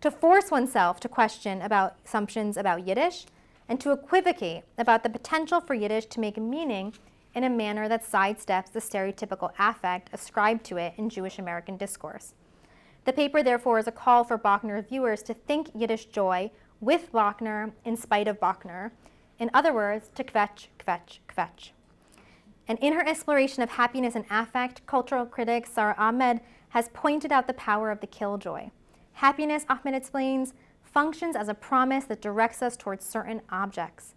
to force oneself to question about assumptions about Yiddish, and to equivocate about the potential for Yiddish to make meaning in a manner that sidesteps the stereotypical affect ascribed to it in Jewish American discourse. The paper, therefore, is a call for Bochner viewers to think Yiddish joy with Bochner in spite of Bochner. In other words, to kvetch, kvetch, kvetch. And in her exploration of happiness and affect, cultural critic Sarah Ahmed has pointed out the power of the killjoy. Happiness, Ahmed explains, functions as a promise that directs us towards certain objects.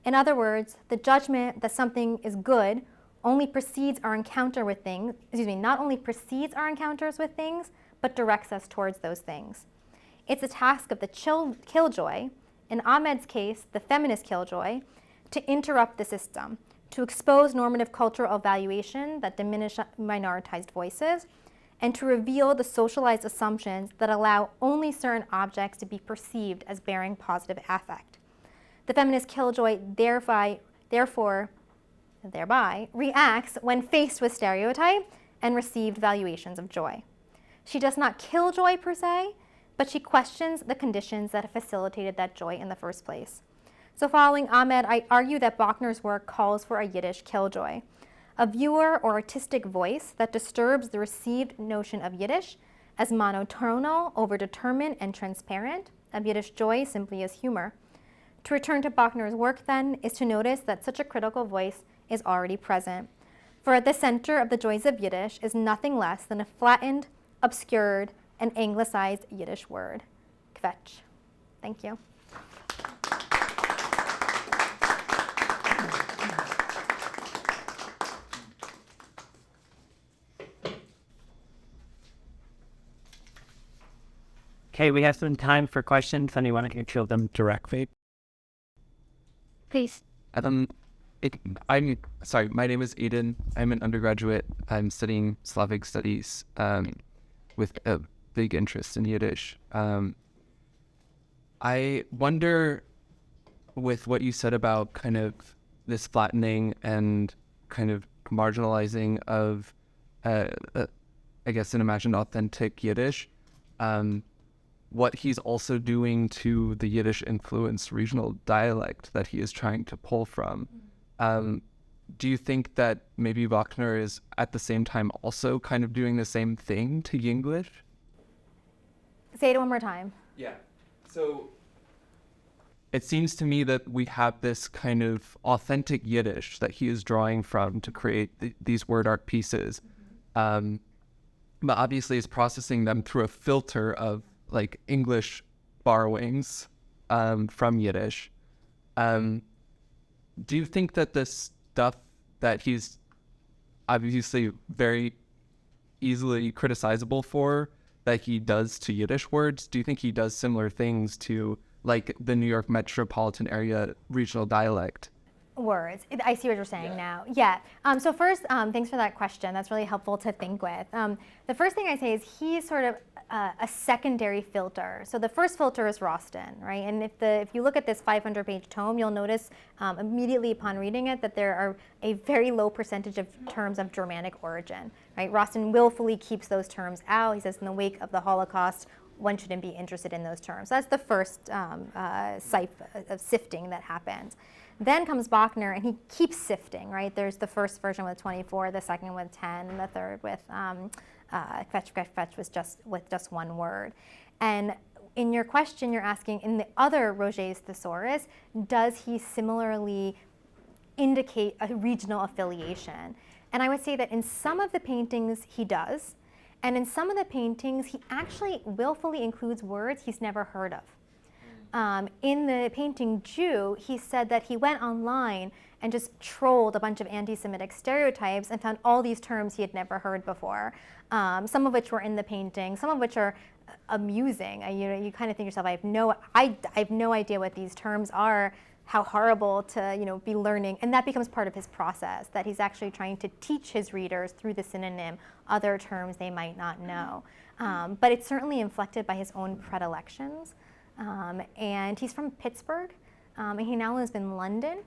In other words, the judgment that something is good only precedes our encounter with things, not only precedes our encounters with things, but directs us towards those things. It's a task of the killjoy, in Ahmed's case, the feminist killjoy, to interrupt the system, to expose normative cultural evaluation that diminish minoritized voices, and to reveal the socialized assumptions that allow only certain objects to be perceived as bearing positive affect. The feminist killjoy thereby reacts when faced with stereotype and received valuations of joy. She does not kill joy per se, but she questions the conditions that have facilitated that joy in the first place. So following Ahmed, I argue that Bochner's work calls for a Yiddish killjoy, a viewer or artistic voice that disturbs the received notion of Yiddish as monotonal, overdetermined, and transparent, of Yiddish joy simply as humor. To return to Bochner's work, then, is to notice that such a critical voice is already present. For at the center of the Joys of Yiddish is nothing less than a flattened, obscured, and anglicized Yiddish word, kvetch. Thank you. Okay, we have some time for questions. Anyone can field them directly. Please. I'm sorry, my name is Aiden. I'm an undergraduate. I'm studying Slavic studies with a big interest in Yiddish. I wonder, with what you said about kind of this flattening and kind of marginalizing of, I guess, an imagined authentic Yiddish, what he's also doing to the Yiddish-influenced regional dialect that he is trying to pull from. Do you think that maybe Bochner is at the same time also kind of doing the same thing to Yinglish? Say it one more time. Yeah. So it seems to me that we have this kind of authentic Yiddish that he is drawing from to create these word art pieces. But obviously is processing them through a filter of like English borrowings from Yiddish. Do you think that the stuff that he's obviously very easily criticizable for, that he does to Yiddish words, do you think he does similar things to like the New York metropolitan area regional dialect? Words. I see what you're saying now. Yeah. So first, thanks for that question. That's really helpful to think with. The first thing I say is he's sort of a secondary filter. So the first filter is Roston, right? And if you look at this 500-page tome, you'll notice immediately upon reading it that there are a very low percentage of terms of Germanic origin, right? Roston willfully keeps those terms out. He says in the wake of the Holocaust, one shouldn't be interested in those terms. That's the first sifting that happens. Then comes Bochner, and he keeps sifting, right? There's the first version with 24, the second with 10, and the third with fetch with just one word. And in your question, you're asking, in the other Roget's thesaurus, does he similarly indicate a regional affiliation? And I would say that in some of the paintings, he does. And in some of the paintings, he actually willfully includes words he's never heard of. In the painting Jew, he said that he went online and just trolled a bunch of anti-Semitic stereotypes and found all these terms he had never heard before, some of which were in the painting, some of which are amusing. You kind of think to yourself, I have no idea what these terms are, how horrible to be learning. And that becomes part of his process, that he's actually trying to teach his readers through the synonym other terms they might not know. But it's certainly inflected by his own predilections. And he's from Pittsburgh, and he now lives in London.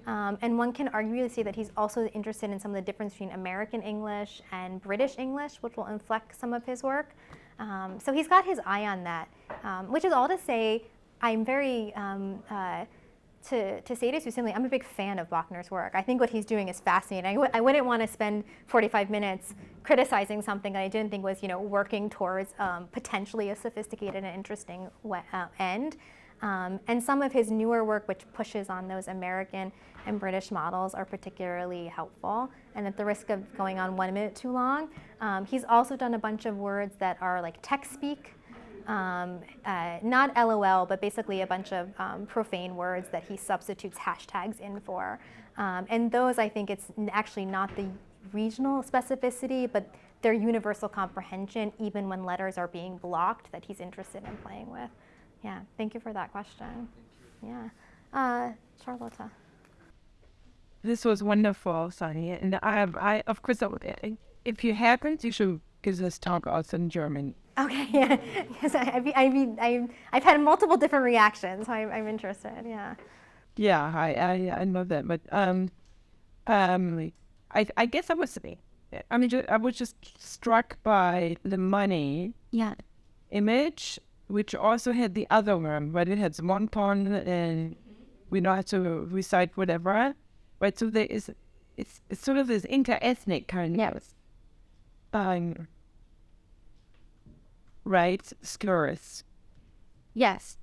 And one can arguably say that he's also interested in some of the difference between American English and British English, which will inflect some of his work. So he's got his eye on that, which is all to say I'm very, to say this simply, I'm a big fan of Bochner's work. I think what he's doing is fascinating. I wouldn't want to spend 45 minutes criticizing something that I didn't think was, working towards potentially a sophisticated and interesting end. And some of his newer work, which pushes on those American and British models, are particularly helpful. And at the risk of going on 1 minute too long, he's also done a bunch of words that are like text speak. Not LOL, but basically a bunch of profane words that he substitutes hashtags in for. And those, I think it's actually not the regional specificity, but their universal comprehension, even when letters are being blocked, that he's interested in playing with. Yeah, thank you for that question. Yeah. Charlotta. This was wonderful, Sonny. And I of course, if you haven't, you should give this talk also in German. Okay, yeah, because I've had multiple different reactions, so I'm interested, yeah. Yeah, I know that, but I guess I was just struck by the money image, which also had the other one, but it had one pawn and we don't have to recite whatever, right? So it's sort of this inter-ethnic kind of right, slurs. Yes.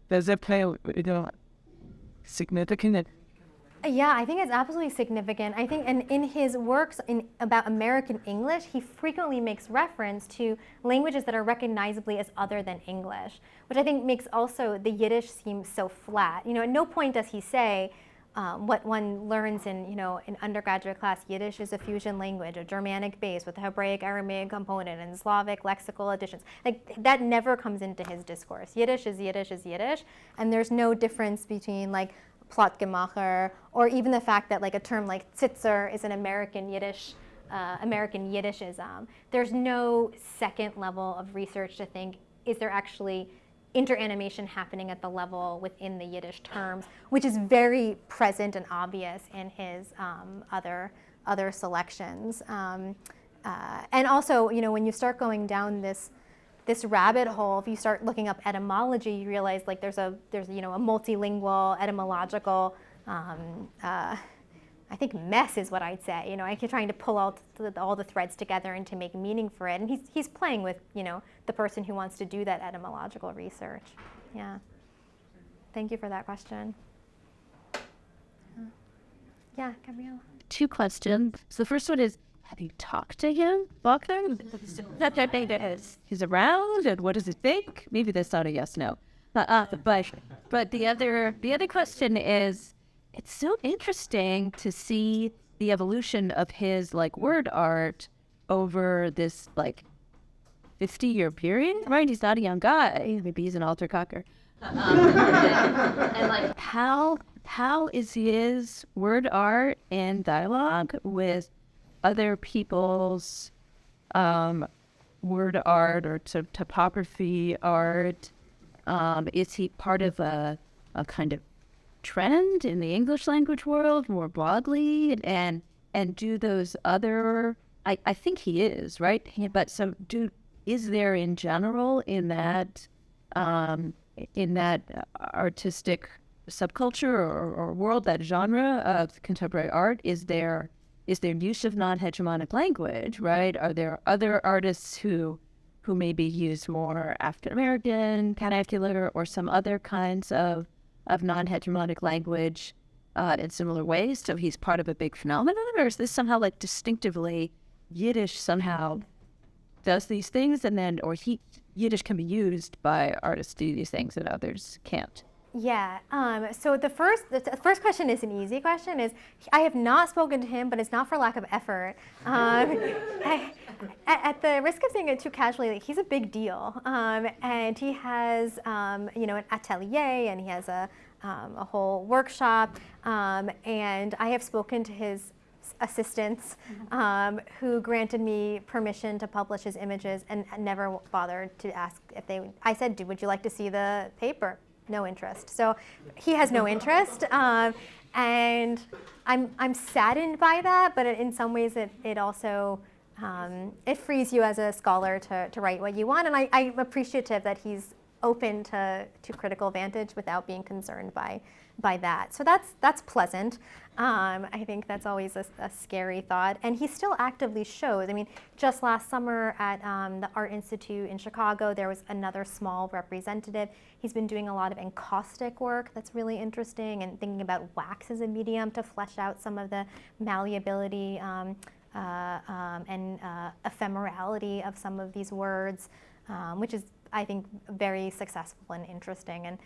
Does that play significant? Yeah, I think it's absolutely significant. I think, and in his works about American English, he frequently makes reference to languages that are recognizably as other than English, which I think makes also the Yiddish seem so flat. At no point does he say, what one learns in undergraduate class, Yiddish is a fusion language, a Germanic base with a Hebraic Aramaic component and Slavic lexical additions. Like that never comes into his discourse. Yiddish is Yiddish is Yiddish, and there's no difference between like Plotgemacher or even the fact that like a term like Tzitzer is an American Yiddish, American Yiddishism. There's no second level of research to think, is there actually interanimation happening at the level within the Yiddish terms, which is very present and obvious in his other selections. And also, when you start going down this rabbit hole, if you start looking up etymology, you realize like there's a multilingual etymological I think mess is what I'd say. I keep trying to pull all the threads together and to make meaning for it. And he's playing with, the person who wants to do that etymological research. Yeah. Thank you for that question. Yeah, Gabrielle. 2 questions. So the first one is, have you talked to him, Bochner? That he's around, and what does he think? Maybe that's not a yes, no. But the other question is, it's so interesting to see the evolution of his like word art over this like 50-year period, right? He's not a young guy. Maybe he's an altar cocker. And like how is his word art and dialogue with other people's word art or topography art? Is he part of a kind of trend in the English language world more broadly? And do those other, I think he is, right? But is there in general in that artistic subculture or world, that genre of contemporary art, is there use of non-hegemonic language, right? Are there other artists who maybe use more African American vernacular or some other kinds of non-hegemonic language in similar ways? So he's part of a big phenomenon, or is this somehow like distinctively Yiddish somehow does these things, and then Yiddish can be used by artists to do these things and others can't? Yeah. So the first question is an easy question. I have not spoken to him, but it's not for lack of effort. At the risk of saying it too casually, like, he's a big deal, and he has an atelier, and he has a whole workshop, and I have spoken to his assistants who granted me permission to publish his images and never bothered to ask if they. I said, would you like to see the paper? No interest. So he has no interest, and I'm saddened by that. But in some ways, it also it frees you as a scholar to write what you want, and I'm appreciative that he's open to critical vantage without being concerned by that. So that's pleasant. I think that's always a scary thought. And he still actively shows. I mean, just last summer at the Art Institute in Chicago, there was another small representative. He's been doing a lot of encaustic work that's really interesting, and thinking about wax as a medium to flesh out some of the malleability and ephemerality of some of these words, which is, I think, very successful and interesting, and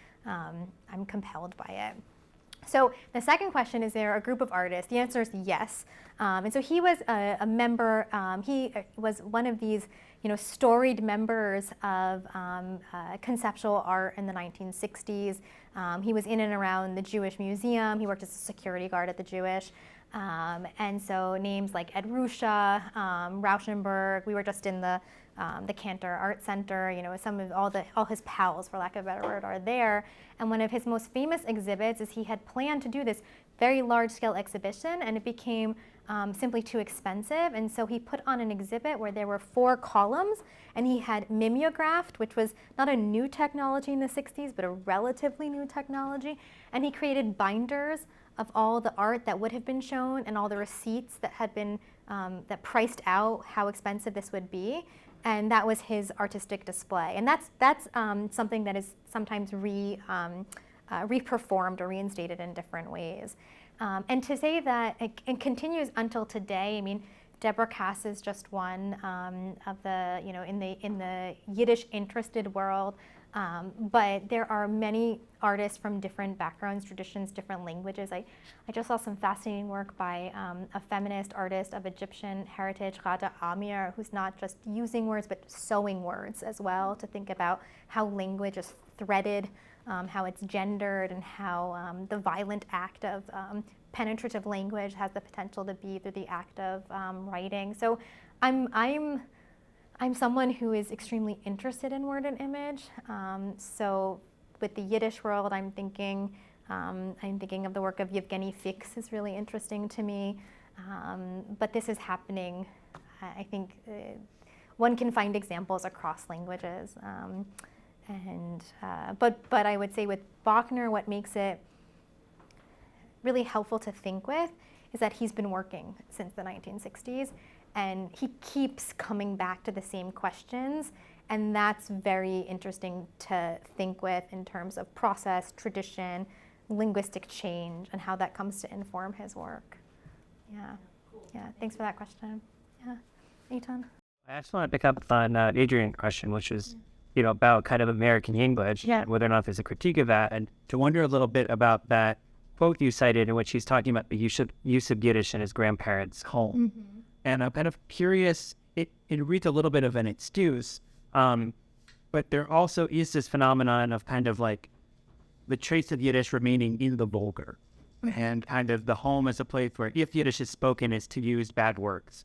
I'm compelled by it. So the second question, is there a group of artists? The answer is yes. And so he was a member, he was one of these storied members of conceptual art in the 1960s. He was in and around the Jewish Museum. He worked as a security guard at the Jewish. And so names like Ed Ruscha, Rauschenberg, we were just in the Cantor Art Center, some of all his pals, for lack of a better word, are there. And one of his most famous exhibits is he had planned to do this very large-scale exhibition, and it became simply too expensive. And so he put on an exhibit where there were 4 columns, and he had mimeographed, which was not a new technology in the 60s, but a relatively new technology. And he created binders of all the art that would have been shown and all the receipts that had been, that priced out how expensive this would be. And that was his artistic display. And that's something that is sometimes reperformed or reinstated in different ways. And to say that it continues until today, I mean, Deborah Cass is just one of the, in the Yiddish interested world. But there are many artists from different backgrounds, traditions, different languages. I just saw some fascinating work by a feminist artist of Egyptian heritage, Ghada Amir, who's not just using words, but sewing words as well, to think about how language is threaded, how it's gendered, and how the violent act of penetrative language has the potential to be through the act of writing. So I'm someone who is extremely interested in word and image. So with the Yiddish world, I'm thinking of the work of Yevgeny Fix is really interesting to me. But this is happening. I think one can find examples across languages. But I would say with Bochner, what makes it really helpful to think with is that he's been working since the 1960s. And he keeps coming back to the same questions, and that's very interesting to think with in terms of process, tradition, linguistic change, and how that comes to inform his work. Yeah, yeah. Thanks for that question. Yeah, Eitan? I just want to pick up on Adrian's question, which is, about kind of American English, whether or not there's a critique of that, and to wonder a little bit about that quote you cited in which he's talking about the use of Yiddish in his grandparents' home. Mm-hmm. And I'm kind of curious, it reads a little bit of an excuse, but there also is this phenomenon of kind of like the traits of Yiddish remaining in the vulgar, and kind of the home as a place where if Yiddish is spoken, is to use bad words.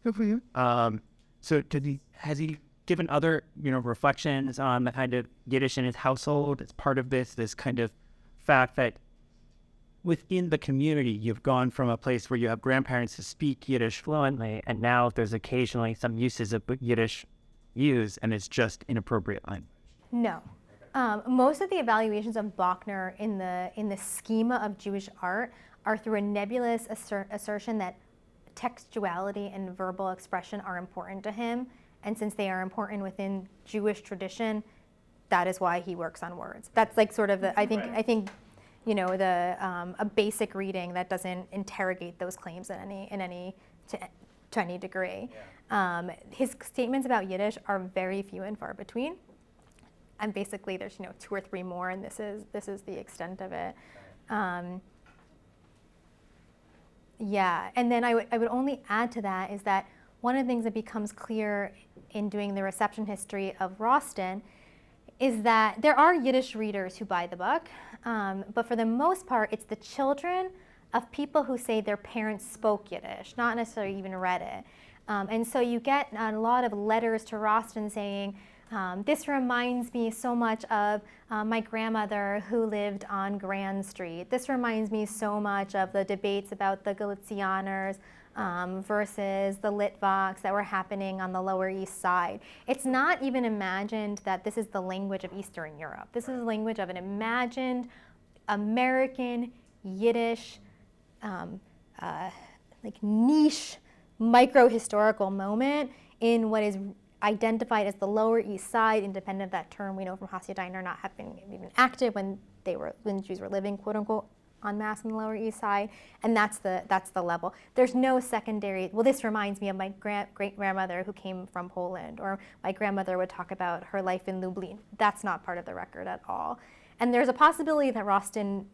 So has he given other, reflections on the kind of Yiddish in his household as part of this kind of fact that within the community, you've gone from a place where you have grandparents who speak Yiddish fluently, and now there's occasionally some uses of Yiddish used, and it's just inappropriate language? No. Most of the evaluations of Bochner in the schema of Jewish art are through a nebulous assertion that textuality and verbal expression are important to him, and since they are important within Jewish tradition, that is why he works on words. That's like sort of the I think a basic reading that doesn't interrogate those claims to any degree. Yeah. His statements about Yiddish are very few and far between, and basically there's 2 or 3 more, and this is the extent of it. Yeah, and then I would only add to that is that one of the things that becomes clear in doing the reception history of Rostin is that there are Yiddish readers who buy the book, but for the most part, it's the children of people who say their parents spoke Yiddish, not necessarily even read it. And so you get a lot of letters to Rostin saying, this reminds me so much of my grandmother who lived on Grand Street. This reminds me so much of the debates about the Galicianers versus the Litvaks that were happening on the Lower East Side. It's not even imagined that this is the language of Eastern Europe. This is the language of an imagined American Yiddish like niche micro-historical moment in what is identified as the Lower East Side, independent of that term we know from Hasidic not having even active when Jews were living, quote unquote, en masse on the Lower East Side, and that's the level. There's no secondary. Well, this reminds me of my great grandmother who came from Poland, or my grandmother would talk about her life in Lublin. That's not part of the record at all. And there's a possibility that Rostin,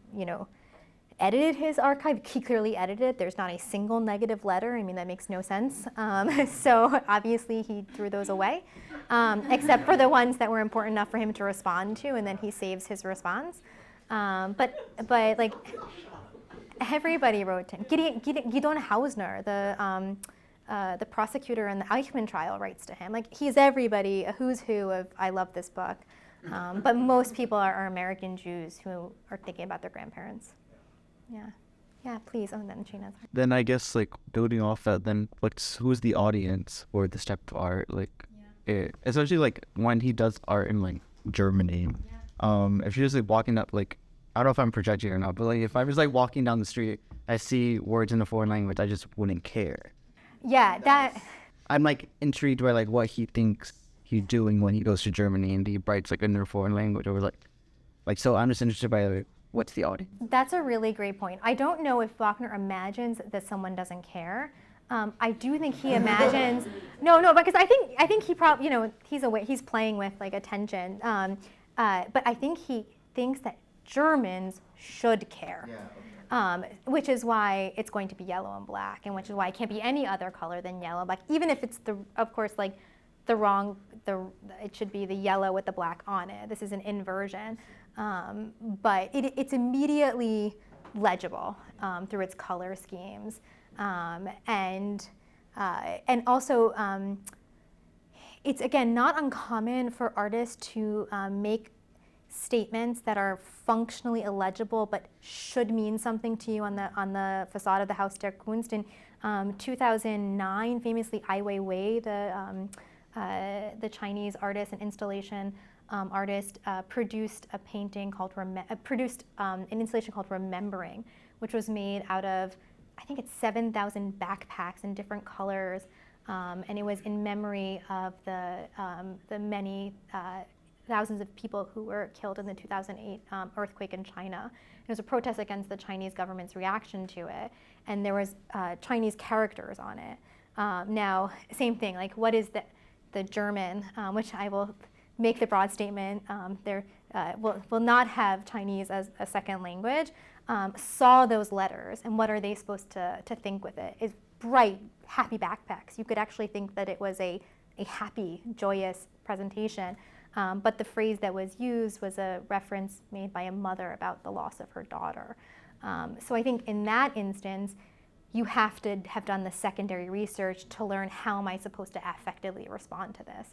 edited his archive. He clearly edited it. There's not a single negative letter. I mean, that makes no sense. So obviously he threw those away, except for the ones that were important enough for him to respond to, and then he saves his response. But like everybody wrote to him. Gidon Hausner, the prosecutor in the Eichmann trial, writes to him. Like, he's everybody, a who's who of I love this book. But most people are American Jews who are thinking about their grandparents. Yeah, please. Oh, and then Gina's. Then I guess, like, building off that, then who's the audience for this type of art? Like, especially like when he does art in like Germany. If you're just like walking up, like, I don't know if I'm projecting or not, but like if I was like walking down the street, I see words in a foreign language, I just wouldn't care. Yeah, I'm like intrigued by like what he thinks he's doing when he goes to Germany and he writes like in a foreign language, or like so I'm just interested by like, what's the audience? That's a really great point. I don't know if Bochner imagines that someone doesn't care. I do think he imagines. No, because I think he probably, he's playing with like attention. But I think he thinks that Germans should care, which is why it's going to be yellow and black, and which is why it can't be any other color than yellow and black, even if it's it should be the yellow with the black on it. This is an inversion, but it's immediately legible through its color schemes, and also it's again not uncommon for artists to make statements that are functionally illegible but should mean something to you on the facade of the Haus der Kunst. In 2009, famously Ai Weiwei, the Chinese artist and installation artist, produced a painting called an installation called Remembering, which was made out of, I think it's 7,000 backpacks in different colors, and it was in memory of the many thousands of people who were killed in the 2008 earthquake in China. It was a protest against the Chinese government's reaction to it, and there was Chinese characters on it. Now, same thing, like what is the German, which I will make the broad statement, will not have Chinese as a second language, saw those letters, and what are they supposed to think with it? It's bright, happy backpacks. You could actually think that it was a happy, joyous presentation. But the phrase that was used was a reference made by a mother about the loss of her daughter. So I think in that instance, you have to have done the secondary research to learn how am I supposed to affectively respond to this.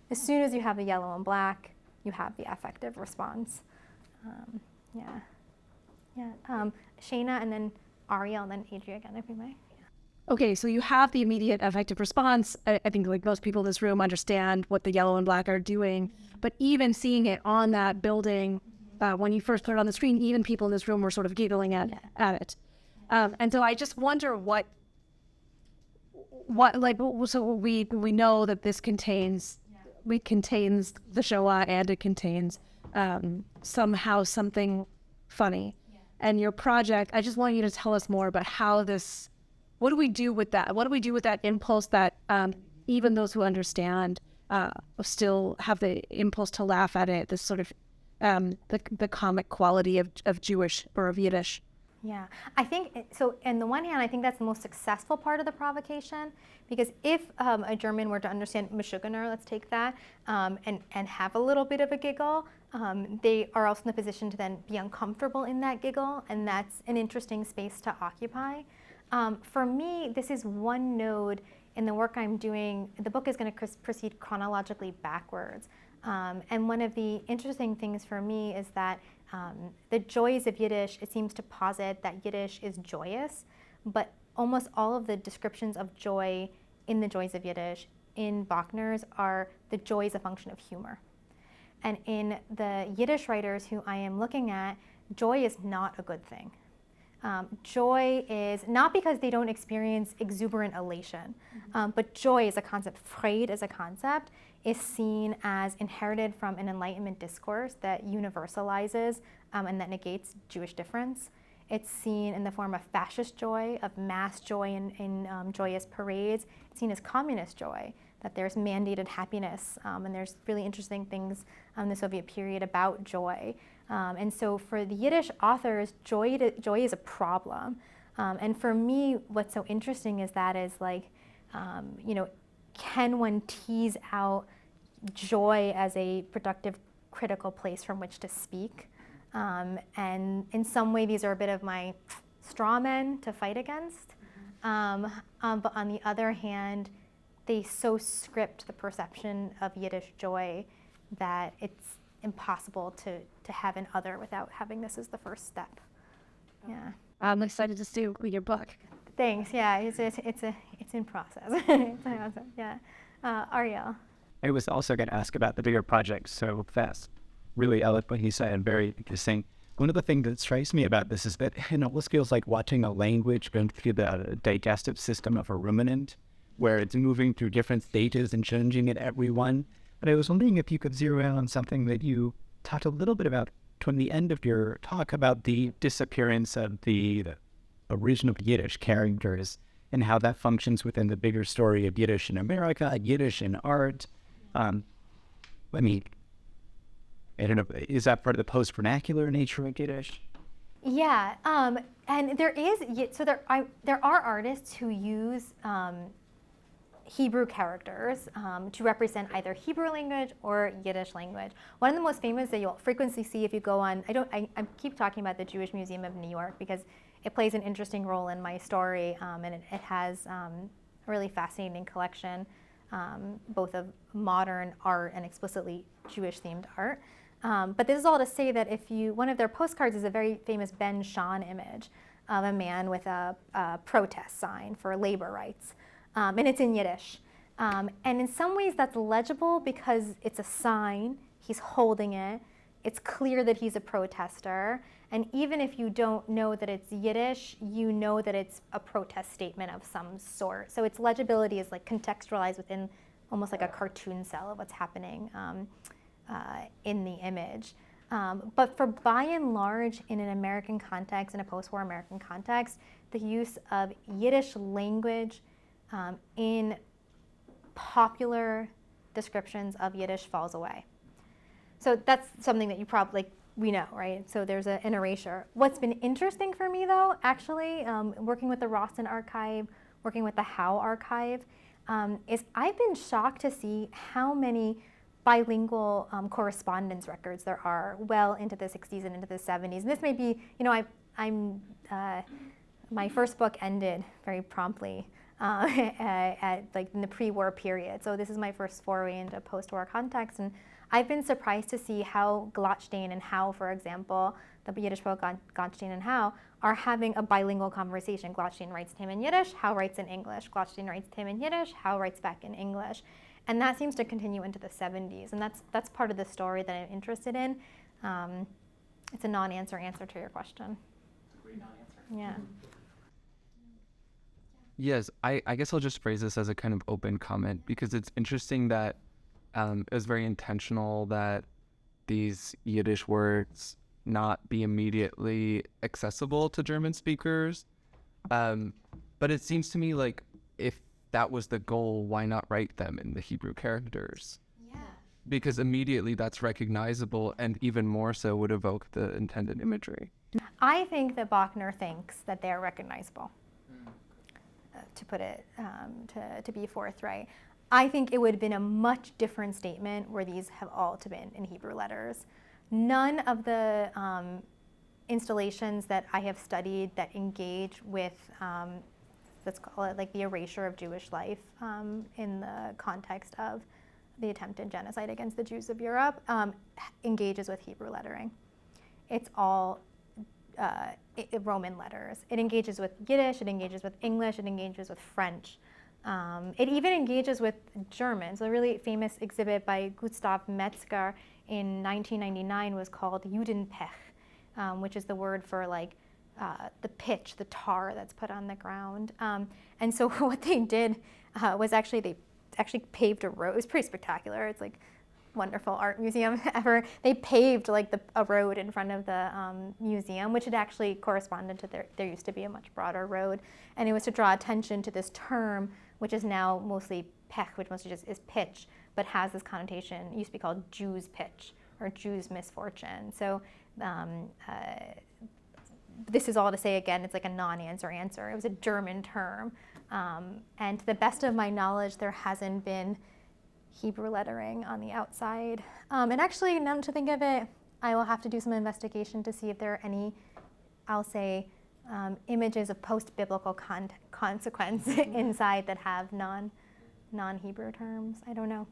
As soon as you have the yellow and black, you have the affective response. Shayna, and then Ariel, and then Adria again, if you may. Okay, so you have the immediate affective response. I think like most people in this room understand what the yellow and black are doing, but even seeing it on that building, when you first put it on the screen, even people in this room were sort of giggling at it. And so I just wonder so we know that this contains the Shoah, and it contains somehow something funny. And your project, I just want you to tell us more about what do we do with that? What do we do with that impulse that even those who understand still have the impulse to laugh at it, this sort of the comic quality of Jewish or of Yiddish? Yeah, I think, so on the one hand, I think that's the most successful part of the provocation, because if a German were to understand Meshuggah, let's take that, and have a little bit of a giggle, they are also in the position to then be uncomfortable in that giggle, and that's an interesting space to occupy. For me, this is one node in the work I'm doing. The book is going to proceed chronologically backwards. And one of the interesting things for me is that the Joys of Yiddish, it seems to posit that Yiddish is joyous, but almost all of the descriptions of joy in the Joys of Yiddish in Bochner's are the joy is a function of humor. And in the Yiddish writers who I am looking at, joy is not a good thing. Joy is not because they don't experience exuberant elation, but joy is a concept, Freude as a concept, is seen as inherited from an Enlightenment discourse that universalizes and that negates Jewish difference. It's seen in the form of fascist joy, of mass joy in joyous parades. It's seen as communist joy, that there's mandated happiness, and there's really interesting things in the Soviet period about joy. And so for the Yiddish authors, joy is a problem. And for me, what's so interesting is that is like, can one tease out joy as a productive, critical place from which to speak? And in some way, these are a bit of my straw men to fight against. But on the other hand, they so script the perception of Yiddish joy that it's impossible to have an other without having this as the first step. Yeah. I'm excited to see your book. Thanks. Yeah, it's in process. Yeah. Ariel. I was also going to ask about the bigger project so fast. Really eloquently said and very interesting. One of the things that strikes me about this is that it almost feels like watching a language go through the digestive system of a ruminant, where it's moving through different stages and changing at every one. But I was wondering if you could zero in on something that you talked a little bit about toward the end of your talk about the disappearance of the original Yiddish characters and how that functions within the bigger story of Yiddish in America, Yiddish in art. I don't know, is that part of the post-vernacular nature of Yiddish? Yeah, and there are artists who use Hebrew characters to represent either Hebrew language or Yiddish language. One of the most famous that you'll frequently see if you go on, I keep talking about the Jewish Museum of New York because it plays an interesting role in my story, and it has a really fascinating collection, both of modern art and explicitly Jewish-themed art. But this is all to say that one of their postcards is a very famous Ben Shahn image of a man with a protest sign for labor rights. And it's in Yiddish. And in some ways that's legible because it's a sign, he's holding it, it's clear that he's a protester, and even if you don't know that it's Yiddish, you know that it's a protest statement of some sort. So its legibility is like contextualized within almost like a cartoon cell of what's happening in the image. But for by and large, in an American context, in a post-war American context, the use of Yiddish language in popular descriptions of Yiddish falls away. So that's something that you probably, we know, right? So there's an erasure. What's been interesting for me though, actually, working with the Rawson Archive, working with the Howe Archive, is I've been shocked to see how many bilingual correspondence records there are well into the 60s and into the 70s. And this may be, you know, my first book ended very promptly at like in the pre-war period. So this is my first foray into post-war context, and I've been surprised to see how Gottstein and Howe, for example, the Yiddish poet Gottstein and Howe, are having a bilingual conversation. Gottstein writes to him in Yiddish, Howe writes in English. Gottstein writes to him in Yiddish, Howe writes back in English. And that seems to continue into the 70s, and that's part of the story that I'm interested in. It's a non-answer answer to your question. Great non-answer. Yeah. Yes, I guess I'll just phrase this as a kind of open comment, because it's interesting that it was very intentional that these Yiddish words not be immediately accessible to German speakers. But it seems to me like if that was the goal, why not write them in the Hebrew characters? Yeah. Because immediately that's recognizable, and even more so would evoke the intended imagery. I think that Bochner thinks that they're recognizable, to put it, to be forthright. I think it would have been a much different statement where these have all been in Hebrew letters. None of the installations that I have studied that engage with, let's call it like the erasure of Jewish life in the context of the attempted genocide against the Jews of Europe, engages with Hebrew lettering. It's all Roman letters. It engages with Yiddish, it engages with English, it engages with French. It even engages with German. So a really famous exhibit by Gustav Metzger in 1999 was called Judenpech, which is the word for like the pitch, the tar that's put on the ground. And so what they did was they actually paved a road. It was pretty spectacular. It's like wonderful art museum ever. They paved like a road in front of the museum, which had actually corresponded to there used to be a much broader road. And it was to draw attention to this term, which is now mostly pech, which mostly just is pitch, but has this connotation. It used to be called Jew's pitch or Jew's misfortune. So this is all to say, again, it's like a non-answer answer. It was a German term. And to the best of my knowledge, there hasn't been Hebrew lettering on the outside. And actually, now to think of it, I will have to do some investigation to see if there are any, I'll say, images of post-biblical consequence inside that have non-Hebrew terms. I don't know.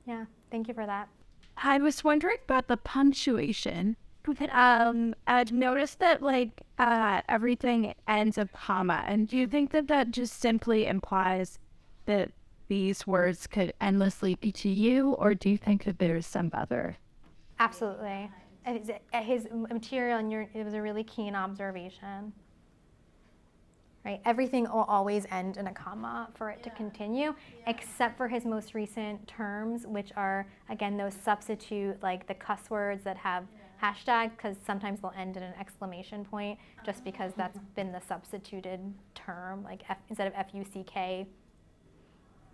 Yeah, thank you for that. I was wondering about the punctuation. I've noticed that everything ends in comma, and do you think that just simply implies that these words could endlessly be to you, or do you think that there's some other? Absolutely. His material, and it was a really keen observation. Right? Everything will always end in a comma for it to continue, except for his most recent terms, which are, again, those substitute, like the cuss words that have hashtag, because sometimes they'll end in an exclamation point, just because that's been the substituted term, like instead of F-U-C-K.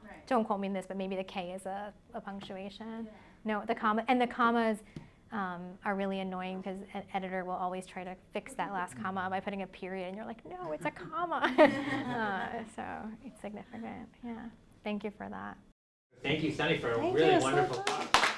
Right. Don't quote me on this, but maybe the K is a punctuation. Yeah. No, the commas are really annoying because an editor will always try to fix that last comma by putting a period, and you're like, no, it's a comma. So it's significant. Yeah. Thank you for that. Thank you, Sunny, for a really wonderful talk.